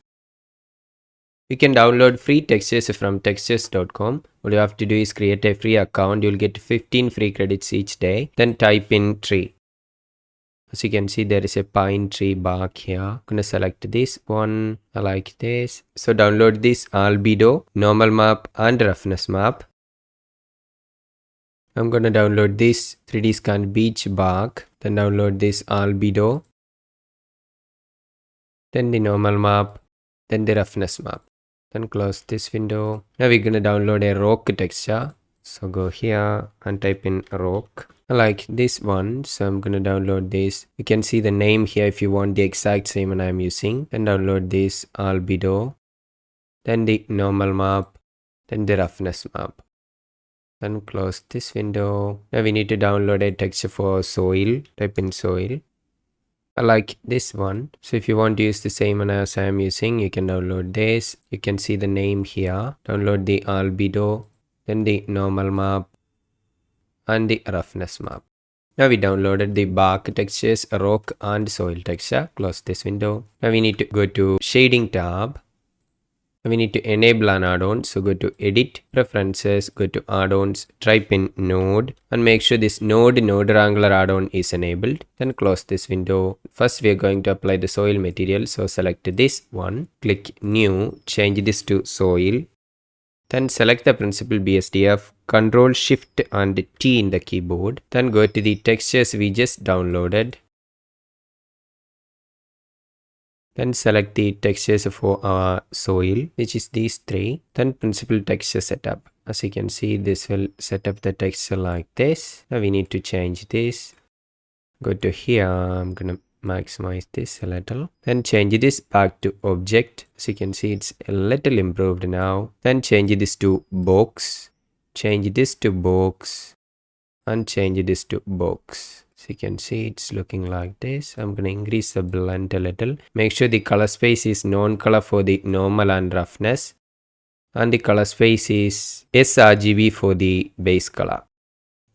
You can download free textures from textures.com. All you have to do is create a free account. You'll get 15 free credits each day. Then type in tree. As you can see, there is a pine tree bark here. I'm gonna select this one. I like this. So download this albedo, normal map and roughness map. I'm gonna download this 3D scan beach bark. Then download this albedo. Then the normal map. Then the roughness map. Then close this window. Now we're gonna download a rock texture. So go here and type in rock. I like this one, so I'm gonna download this. You can see the name here if you want the exact same one I'm using. Then download this albedo. Then the normal map. Then the roughness map. Then close this window. Now we need to download a texture for soil. Type in soil. I like this one. So if you want to use the same one as I am using, you can download this. You can see the name here. Download the albedo, then the normal map and the roughness map. Now we downloaded the bark textures, rock and soil texture. Close this window. Now we need to go to shading tab. We need to enable an add-on. So go to edit, preferences, go to add-ons, type in node and make sure this node wrangler add-on is enabled. Then close this window. First we are going to apply the soil material. So select this one, click new, change this to soil. Then select the principal BSDF, Control Shift and T in the keyboard. Then go to the textures we just downloaded. Then select the textures for our soil, which is these three. Then principal texture setup. As you can see, this will set up the texture like this. Now we need to change this. Go to here. I'm gonna maximize this a little. Then change this back to object. As you can see, it's a little improved now. Then change this to box. Change this to box. And change this to box. So you can see it's looking like this. I'm going to increase the blend a little. Make sure the color space is non-color for the normal and roughness. And the color space is sRGB for the base color.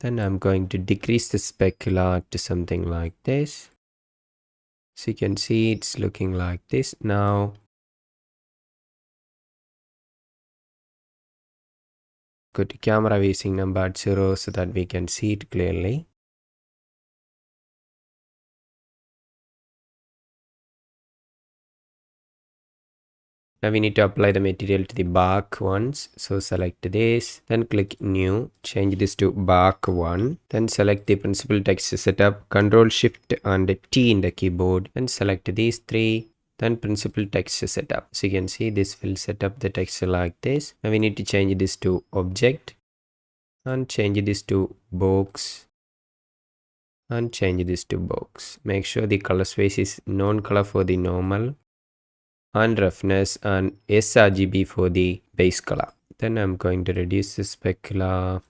Then I'm going to decrease the specular to something like this. So you can see it's looking like this now. Go to camera facing number at 0 so that we can see it clearly. Now we need to apply the material to the bark once. So select this, then click new, change this to bark 1. Then select the principal text setup, Control Shift and T in the keyboard, and select these three. Then principal text setup. So you can see this will set up the text like this. Now we need to change this to object and change this to box and change this to box. Make sure the color space is non-color for the normal and roughness and sRGB for the base color. Then I'm going to reduce the specular.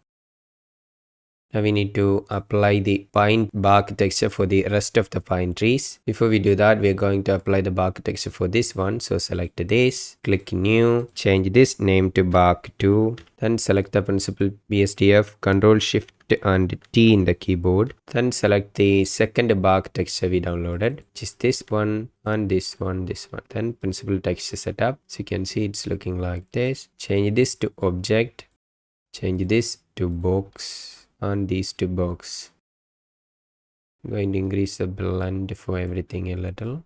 Now we need to apply the pine bark texture for the rest of the pine trees. Before we do that, we're going to apply the bark texture for this one. So select this, click new, change this name to bark 2. Then select the principal BSDF, Control Shift and T in the keyboard. Then select the second bark texture we downloaded, which is this one and this one, this one. Then principal texture setup. So you can see it's looking like this. Change this to object, change this to box. And these two box. I'm going to increase the blend for everything a little.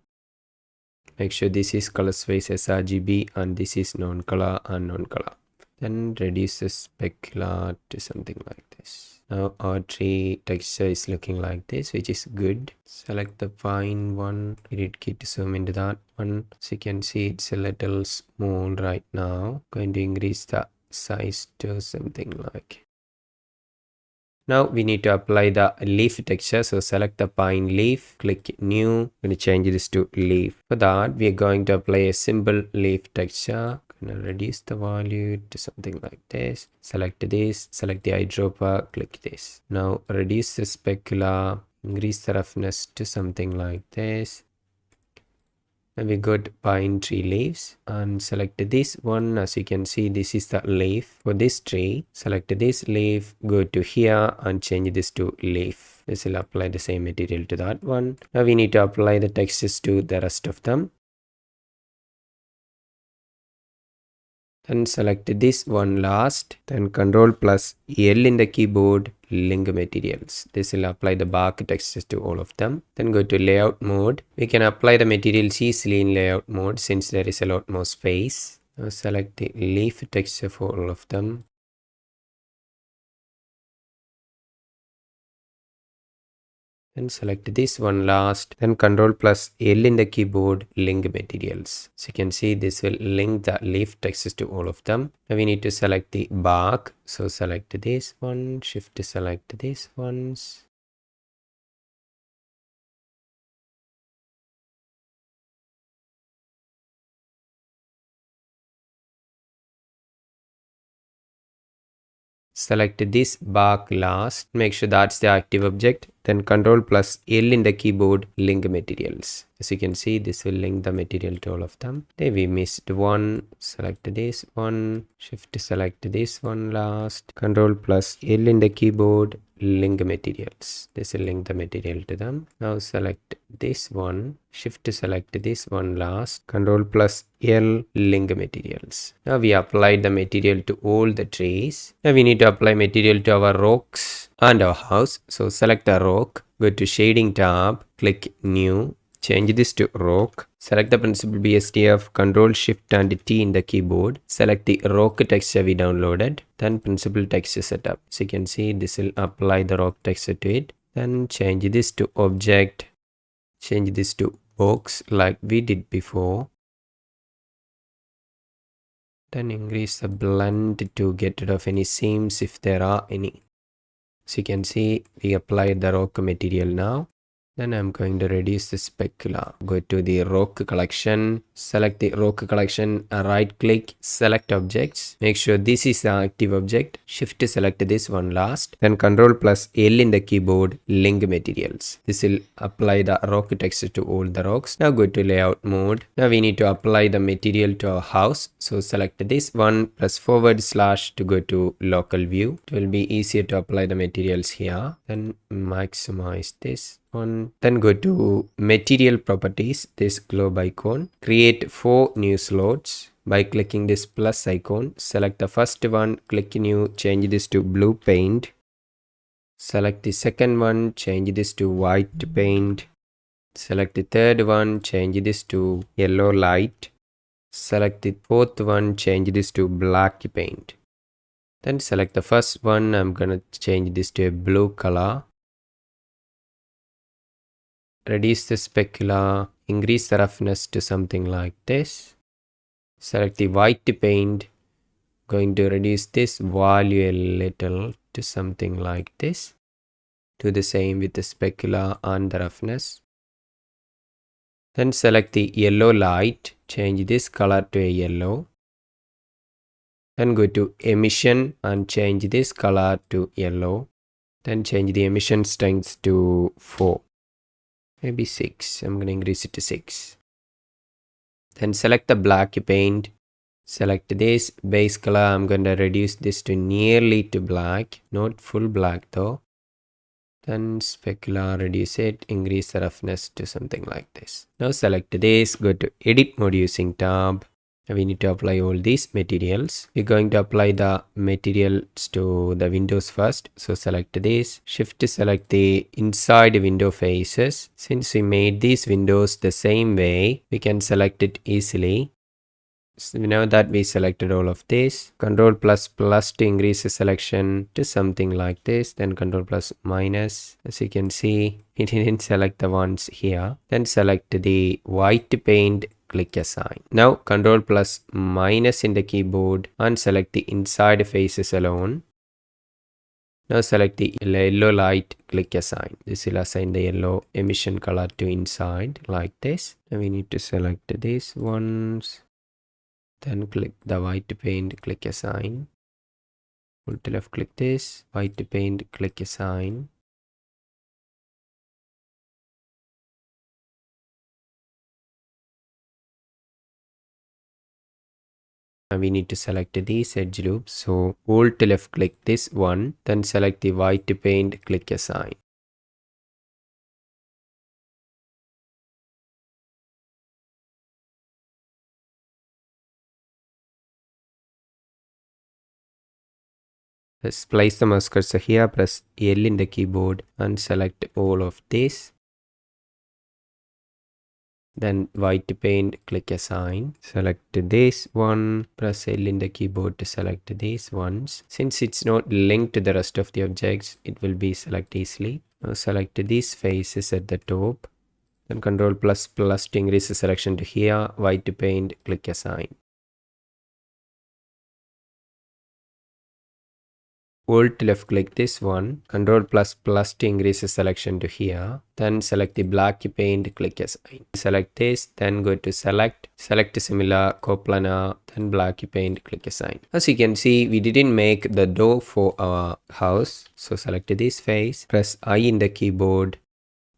Make sure this is color space sRGB and this is non-color and non-color. Then reduce the specular to something like this. Now our tree texture is looking like this, which is good. Select the fine one. Edit key to zoom into that one. So you can see it's a little small right now. Going to increase the size to something like. Now we need to apply the leaf texture. So select the pine leaf, click new. I'm going to change this to leaf. For that, we are going to apply a simple leaf texture. I'm going to reduce the value to something like this. Select this, select the eyedropper, click this. Now reduce the specular, increase the roughness to something like this. And we got pine tree leaves and select this one. As you can see, this is the leaf for this tree. Select this leaf, go to here and change this to leaf. This will apply the same material to that one. Now we need to apply the textures to the rest of them. Then select this one last, then Control plus L in the keyboard, link materials. This will apply the bark textures to all of them. Then go to layout mode. We can apply the materials easily in layout mode since there is a lot more space. Now select the leaf texture for all of them. Then select this one last, then Control plus L in the keyboard, link materials. So you can see this will link the leaf textures to all of them. Now we need to select the bark. So select this one, shift to select these ones. Select this bark last. Make sure that's the active object. Then Control plus L in the keyboard, link materials. As you can see, this will link the material to all of them. There we missed one. Select this one. Shift to select this one last. Control plus L in the keyboard, link materials. This will link the material to them. Now select this one. Shift to select this one last. Control plus L, link materials. Now we applied the material to all the trees. Now we need to apply material to our rocks and our house. So select the rock, go to shading tab, click new, change this to rock. Select the principal BSDF, Control Shift and T in the keyboard. Select the rock texture we downloaded. Then principal texture setup. So you can see this will apply the rock texture to it. Then change this to object. Change this to box like we did before. Then increase the blend to get rid of any seams if there are any. So you can see we applied the rock material now. Then I'm going to reduce the specular. Go to the rock collection, select the rock collection, right click, select objects. Make sure this is the active object. Shift to select this one last. Then Control plus L in the keyboard, link materials. This will apply the rock texture to all the rocks. Now go to layout mode. Now we need to apply the material to our house. So select this one, press / to go to local view. It will be easier to apply the materials here. Then maximize this one. Then go to material properties, this globe icon. Create 4 new slots. by clicking this plus icon. Select the first one, click new, change this to blue paint. Select the second one, change this to white paint. Select the third one, change this to yellow light. Select the fourth one, change this to black paint. Then select the first one, I'm gonna change this to a blue color. Reduce the specular, increase the roughness to something like this. Select the white paint, going to reduce this value a little to something like this. Do the same with the specular and the roughness. Then select the yellow light, change this color to a yellow. Then go to emission and change this color to yellow. Then change the emission strength to 4. Maybe 6. I'm going to increase it to 6. Then select the black paint. Select this base color. I'm going to reduce this to nearly to black. Not full black though. Then specular, reduce it, increase the roughness to something like this. Now select this, go to edit mode using tab. Now we need to apply all these materials. We're going to apply the materials to the windows first. So select this, shift to select the inside window faces. Since we made these windows the same way, we can select it easily. So now that we selected all of this, Control plus plus to increase the selection to something like this, then Control plus minus. As you can see, it didn't select the ones here. Then select the white paint, click assign. Now Control plus minus in the keyboard and select the inside faces alone. Now select the yellow light, click assign. This will assign the yellow emission color to inside like this. Now we need to select these ones. Then click the white paint, click assign. Hold to left click this, white paint, click assign. Now we need to select these edge loops. So hold to left click this one, then select the white paint, click assign. Let's place the mouse cursor here, press L in the keyboard and select all of this. Then white paint, click assign. Select this one, press L in the keyboard to select these ones. Since it's not linked to the rest of the objects, it will be select easily. Now select these faces at the top. Then Control plus plus to increase the selection to here. White paint, click assign. Hold to left click this one, Control plus plus to increase the selection to here. Then select the black paint, click assign. Select this, then go to select similar coplanar, then black paint, click assign. As you can see, we didn't make the door for our house. So select this face, press I in the keyboard.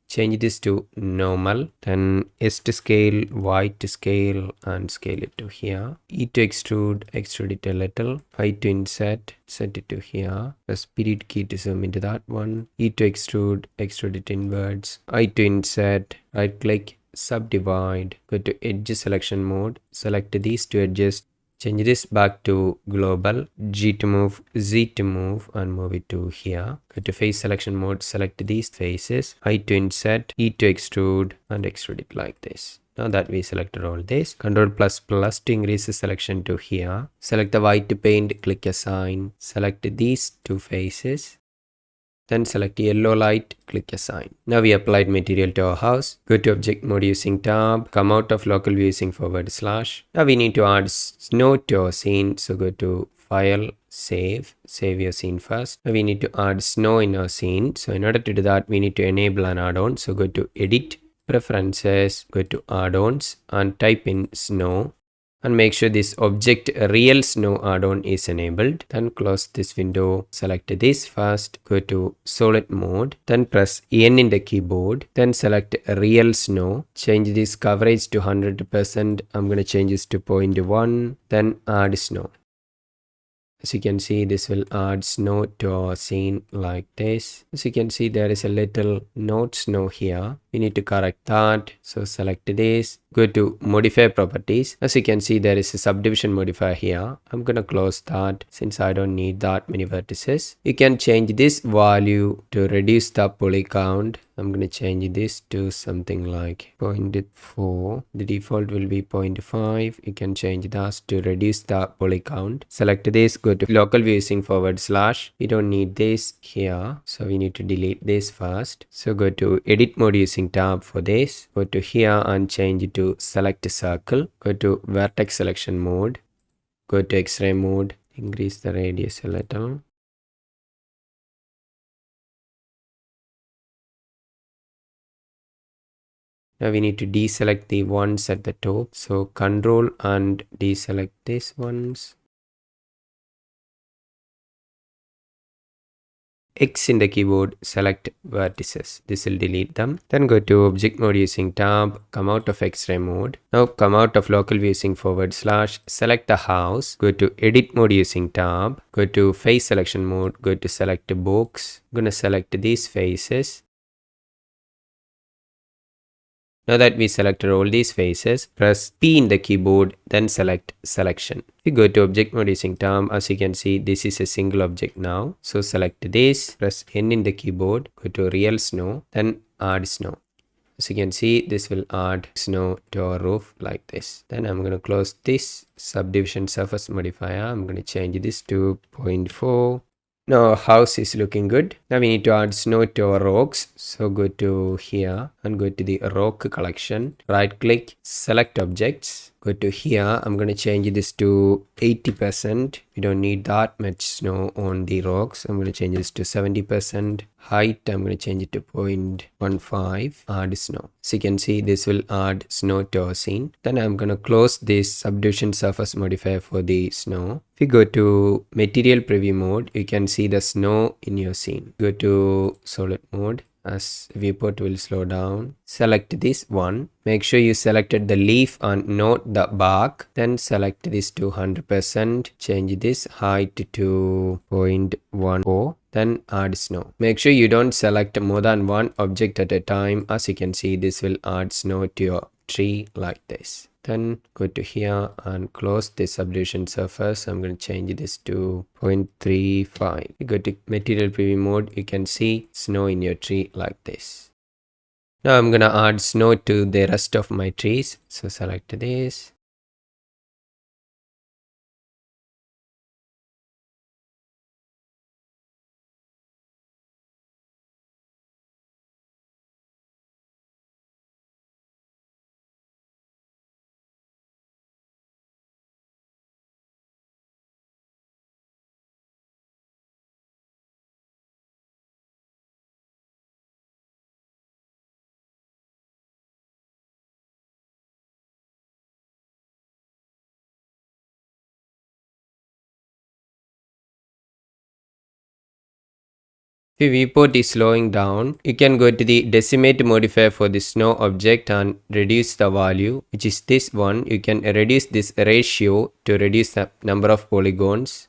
Change this to normal, then S to scale, Y to scale and scale it to here. E to extrude, extrude it a little. I to insert, set it to here. Press period key to zoom into that one. E to extrude, extrude it inwards. I to insert, right click, subdivide, go to edge selection mode. Select these two edges. Change this back to global, G to move, Z to move and move it to here. Go to face selection mode, select these faces, I to insert, E to extrude and extrude it like this. Now that we selected all this, Control plus plus to increase the selection to here. Select the white paint, click assign, select these two faces. Then select yellow light, click assign. Now we applied material to our house. Go to object mode using tab, come out of local view using /. Now we need to add snow to our scene. So go to file, save your scene first. Now we need to add snow in our scene. So in order to do that, we need to enable an add-on. So go to edit, preferences, go to add-ons and type in snow. And make sure this object real snow add-on is enabled. Then close this window, select this first, go to solid mode, then press N in the keyboard, then select real snow, change this coverage to 100%, I'm going to change this to 0.1, then add snow. As you can see, this will add snow to our scene like this. As you can see, there is a little not snow here. We need to correct that. So select this, Go to modifier properties. As you can see, there is a subdivision modifier here. I'm gonna close that since I don't need that many vertices. You can change this value to reduce the poly count. I'm gonna change this to something like 0.4. The default will be 0.5. You can change that to reduce the poly count. Select this, go to local view using /. We don't need this here, so we need to delete this first. So go to edit mode using tab for this. Go to here and change it to select circle. Go to vertex selection mode. Go to X-ray mode. Increase the radius a little. Now we need to deselect the ones at the top. So control and deselect these ones. X in the keyboard, select vertices. This will delete them. Then go to object mode using tab, come out of X-ray mode. Now come out of local view using /. Select the house. Go to edit mode using tab. Go to face selection mode. Go to select box. I'm gonna select these faces. Now that we selected all these faces, press P in the keyboard, then select selection. If you go to object mode using tab, as you can see, this is a single object now. So select this, press N in the keyboard, go to real snow, then add snow. As you can see, this will add snow to our roof like this. Then I'm going to close this subdivision surface modifier. I'm going to change this to 0.4. Now our house is looking good. Now we need to add snow to our rocks. So go to here and go to the rock collection. Right click, select objects. Go to here. I'm going to change this to 80%. We don't need that much snow on the rocks. I'm going to change this to 70%. Height, I'm going to change it to 0.15. Add snow. So you can see this will add snow to our scene. Then I'm going to close this subdivision surface modifier for the snow. If you go to material preview mode, you can see the snow in your scene. Go to solid mode. As viewport will slow down, select this one. Make sure you selected the leaf and not the bark. Then select this to 100%. Change this height to 0.14. Then add snow. Make sure you don't select more than one object at a time. As you can see, this will add snow to your tree like this. Then go to here and close this subdivision surface. I'm going to change this to 0.35. You go to material preview mode. You can see snow in your tree like this. Now I'm going to add snow to the rest of my trees. So select this. If your viewport is slowing down, you can go to the decimate modifier for the snow object and reduce the value, which is this one. You can reduce this ratio to reduce the number of polygons.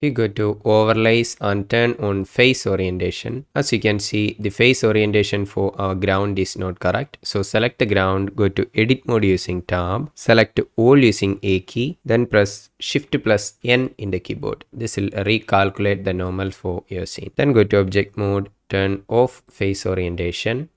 We go to overlays and turn on face orientation. As you can see, the face orientation for our ground is not correct. So select the ground, go to edit mode using tab, select all using A key, then press shift plus N in the keyboard. This will recalculate the normal for your scene. Then go to object mode, turn off face orientation.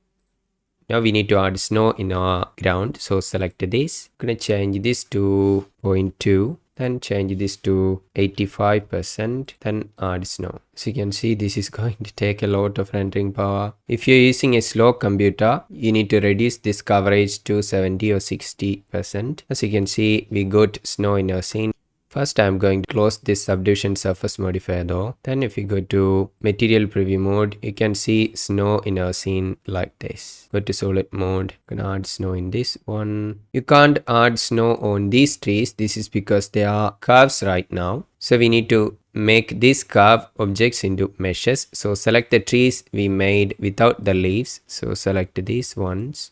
Now we need to add snow in our ground. So select this. I'm going to change this to 0.2. Then change this to 85%. Then add snow. So you can see this is going to take a lot of rendering power. If you're using a slow computer, you need to reduce this coverage to 70 or 60%. As you can see, we got snow in our scene. First, I'm going to close this subdivision surface modifier though. Then if you go to material preview mode, you can see snow in our scene like this. Go to solid mode, gonna add snow in this one. You can't add snow on these trees. This is because they are curves right now. So we need to make these curve objects into meshes. So select the trees we made without the leaves. So select these ones.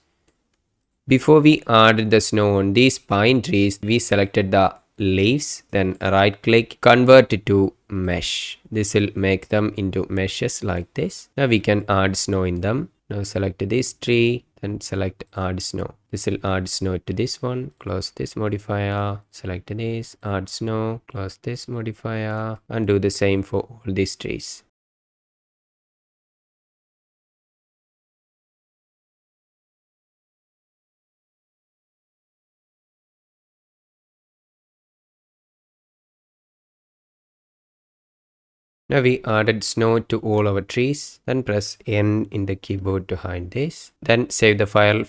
Before we added the snow on these pine trees, we selected the leaves, then right click, convert it to mesh. This will make them into meshes like this. Now we can add snow in them. Now select this tree, then select add snow. This will add snow to this one. Close this modifier, select this, add snow, close this modifier, and do the same for all these trees. Now we added snow to all our trees. Then press N in the keyboard to hide this. Then save the file,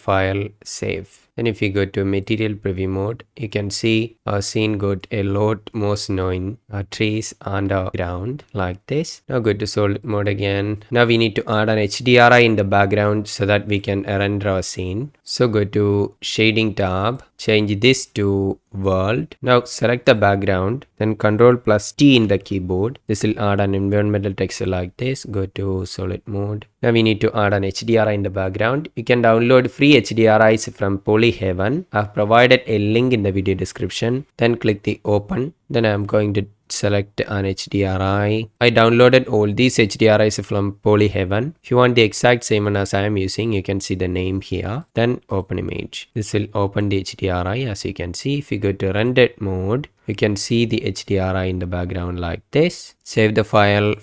save. Then if you go to material preview mode, you can see our scene got a lot more snow in our trees and our ground like this. Now go to solid mode again. Now we need to add an HDRI in the background so that we can render our scene. So go to shading tab, change this to world. Now select the background, then Ctrl+T in the keyboard. This will add an environmental texture like this. Go to solid mode. Now we need to add an HDRI in the background. You can download free HDRIs from Polyhaven. I've provided a link in the video description. Then click the open. Then I'm going to select an HDRI. I downloaded all these HDRIs from Polyhaven. If you want the exact same one as I am using, you can see the name here. Then open image. This will open the HDRI as you can see. If you go to render mode, you can see the HDRI in the background like this. Save the file,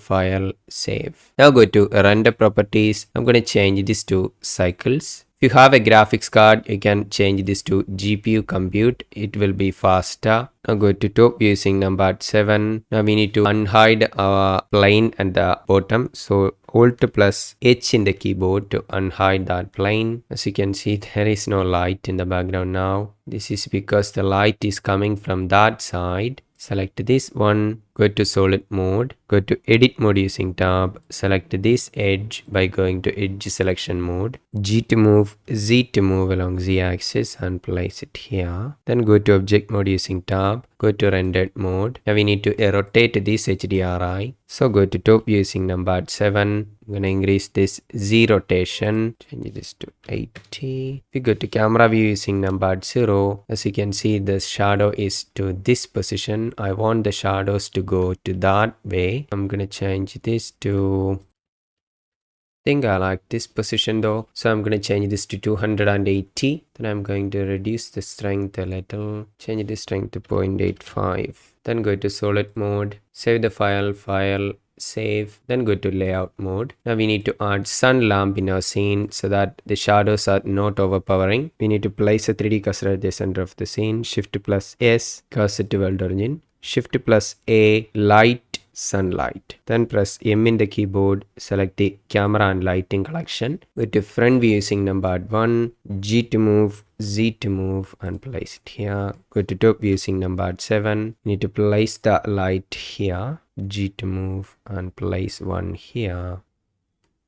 save. Now go to render properties. I'm going to change this to cycles. If you have a graphics card, you can change this to GPU compute. It will be faster. Now go to top using numpad 7. Now we need to unhide our plane at the bottom. So Alt+H in the keyboard to unhide that plane. As you can see, there is no light in the background now. This is because the light is coming from that side. Select this one, go to solid mode, go to edit mode using tab, select this edge by going to edge selection mode, G to move, Z to move along Z axis and place it here. Then go to object mode using tab, go to rendered mode. Now we need to rotate this HDRI. So go to top using numpad 7. I'm going to increase this Z rotation, change this to 80. If you go to camera view using numpad 0, as you can see the shadow is to this position. I want the shadows to go to that way. I'm going to change this to, I think I like this position though. So I'm going to change this to 280. Then I'm going to reduce the strength a little. Change the strength to 0.85. Then go to solid mode. Save the file, save. Then go to layout mode. Now we need to add sun lamp in our scene so that the shadows are not overpowering. We need to place a 3D cursor at the center of the scene. Shift+S, cursor to world origin. Shift+A, light, sunlight. Then press M in the keyboard, select the camera and lighting collection. Go to front view using numpad 1, G to move, Z to move and place it here. Go to top view using numpad 7. Need to place the light here, G to move and place one here.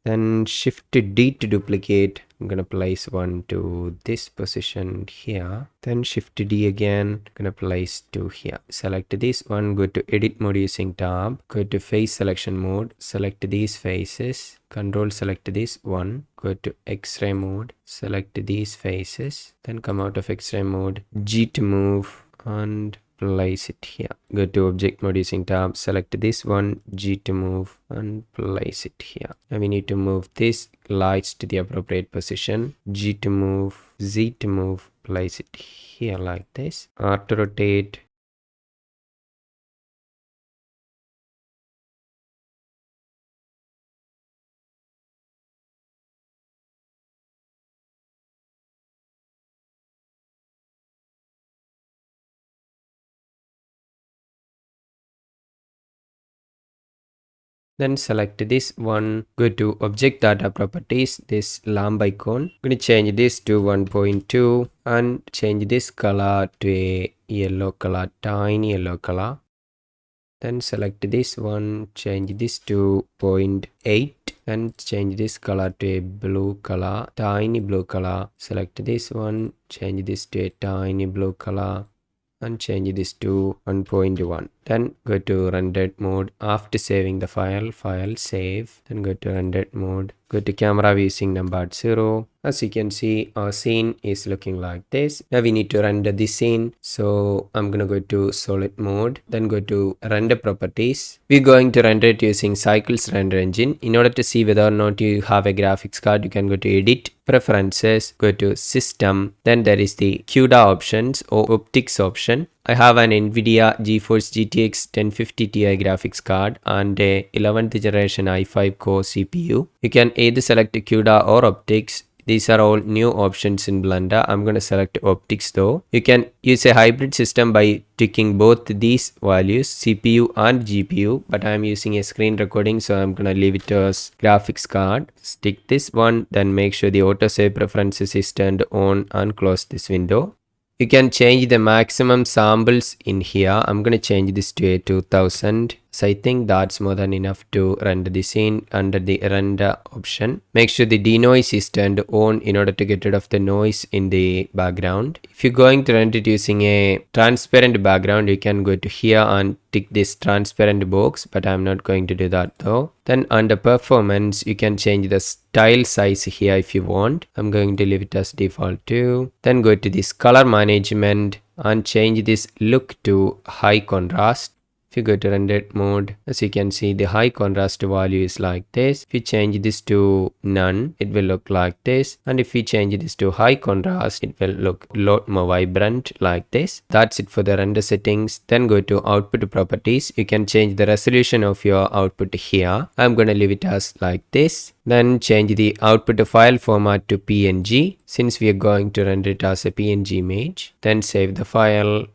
Then Shift D to duplicate. I'm gonna place one to this position here. Then Shift D again. Gonna place two here. Select this one. Go to edit mode using tab. Go to face selection mode. Select these faces. Control select this one. Go to X-ray mode. Select these faces. Then come out of X-ray mode. G to move and place it here. Go to object mode using tab, select this one, G to move and place it here. Now we need to move this lights to the appropriate position, G to move, Z to move, place it here like this, R to rotate. Then select this one, go to object data properties, this lamp icon. I'm going to change this to 1.2 and change this color to a yellow color, tiny yellow color. Then select this one, change this to 0.8 and change this color to a blue color, tiny blue color. Select this one, change this to a tiny blue color and change this to 1.1. Then go to rendered mode. After saving the file save. Then go to rendered mode. Go to camera view using number 0. As you can see, our scene is looking like this. Now we need to render the scene. So I'm gonna go to solid mode. Then go to render properties. We're going to render it using Cycles render engine. In order to see whether or not you have a graphics card, you can go to edit, preferences, go to system. Then there is the CUDA options or optics option. I have an NVIDIA GeForce GTX 1050 Ti graphics card and a 11th generation i5 core CPU. You can either select CUDA or optics. These are all new options in Blender. I'm going to select optics though. You can use a hybrid system by ticking both these values, CPU and GPU, but I'm using a screen recording, so I'm going to leave it as graphics card. Stick this one, then make sure the autosave preferences is turned on and close this window. You can change the maximum samples in here. I'm going to change this to a 2000. So I think that's more than enough to render the scene under the render option. Make sure the denoise is turned on in order to get rid of the noise in the background. If you're going to render it using a transparent background, you can go to here and tick this transparent box, but I'm not going to do that though. Then under performance, you can change the style size here if you want. I'm going to leave it as default too. Then go to this color management and change this look to high contrast. If you go to rendered mode, as you can see, the high contrast value is like this. If you change this to none, it will look like this. And if we change this to high contrast, it will look a lot more vibrant like this. That's it for the render settings. Then go to output properties. You can change the resolution of your output here. I'm going to leave it as like this. Then change the output file format to PNG since we are going to render it as a PNG image. Then save the file,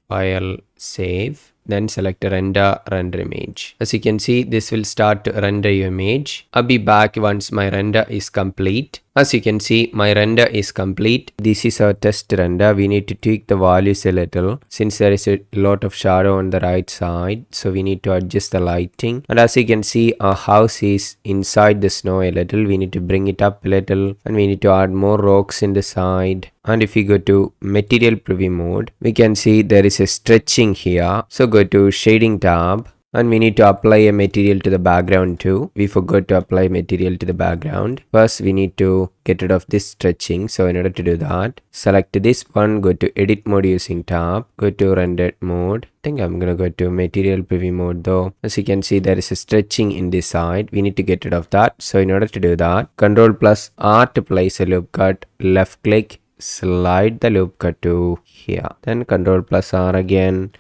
save. Then select render image. As you can see, this will start to render your image. I'll be back once my render is complete. As you can see, my render is complete. This is our test render. We need to tweak the values a little since there is a lot of shadow on the right side. So we need to adjust the lighting. And as you can see, our house is inside the snow a little. We need to bring it up a little and we need to add more rocks in the side. And if we go to material preview mode, we can see there is a stretching here. So go to shading tab. And we need to apply a material to the background too. We forgot to apply material to the background. First, we need to get rid of this stretching. So in order to do that, select this one, go to edit mode using tab, go to rendered mode. I think I'm going to go to material preview mode though. As you can see, there is a stretching in this side. We need to get rid of that. So in order to do that, Ctrl+R to place a loop cut, left click, slide the loop cut to here. Then Ctrl+R again.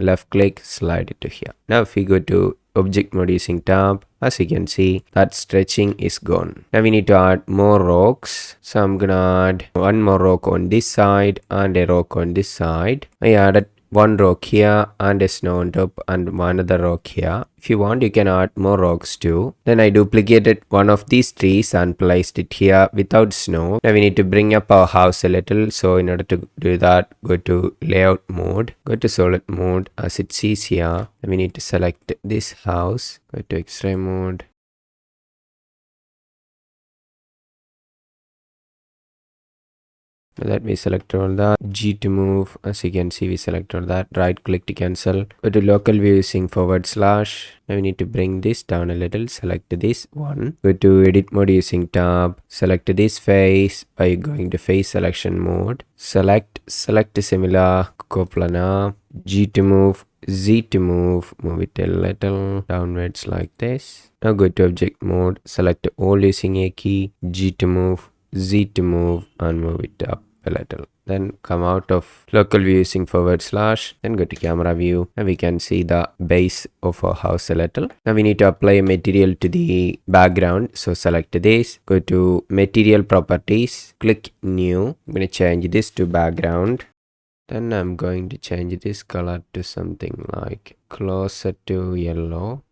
Left click, slide it to here. Now if we go to object mode using tab, as you can see, that stretching is gone. Now we need to add more rocks. So I'm gonna add one more rock on this side and a rock on this side. I added one rock here and a snow on top and one other rock here. If you want, you can add more rocks too. Then I duplicated one of these trees and placed it here without snow. Now we need to bring up our house a little. So in order to do that, go to layout mode, go to solid mode as it sees here. Then we need to select this house, go to X-ray mode. That we select all that. G to move. As you can see, we select all that. Right click to cancel. Go to local view using /. Now we need to bring this down a little. Select this one. Go to edit mode using tab. Select this face by going to face selection mode. Select similar coplanar. G to move. Z to move. Move it a little downwards like this. Now go to object mode. Select all using a key. G to move. Z to move and move it up a little. Then come out of local view using /. Then go to camera view and we can see the base of our house a little. Now we need to apply a material to the background. So select this, go to material properties, click new. I'm going to change this to background. Then I'm going to change this color to something like closer to yellow.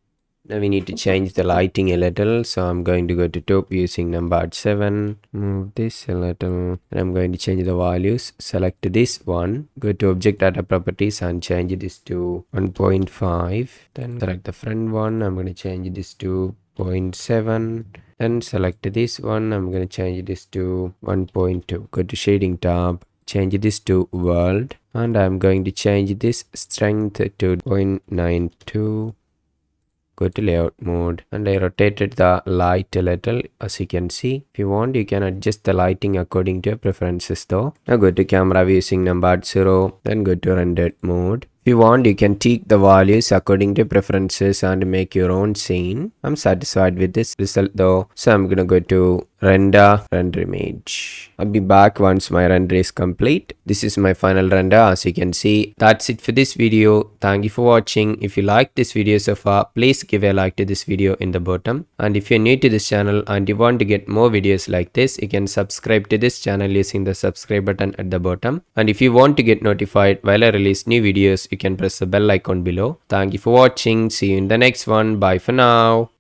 Now we need to change the lighting a little. So I'm going to go to top using number 7. Move this a little. And I'm going to change the values. Select this one. Go to object data properties and change this to 1.5. Then select the front one. I'm going to change this to 0.7. Then select this one. I'm going to change this to 1.2. Go to shading tab. change this to world, and I'm going to change this strength to 0.92. Go to layout mode, and I rotated the light a little. As you can see, if you want, you can adjust the lighting according to your preferences though. Now go to camera view using number 0, then go to rendered mode. If you want, you can tweak the values according to preferences and make your own scene. I'm satisfied with this result though, so I'm gonna go to render image. I'll be back once my render is complete. This is my final render. As you can see, that's it for this video. Thank you for watching. If you liked this video so far, please give a like to this video in the bottom, and if you're new to this channel and you want to get more videos like this, you can subscribe to this channel using the subscribe button at the bottom, and if you want to get notified while I release new videos, you can press the bell icon below. Thank you for watching. See you in the next one. Bye for now.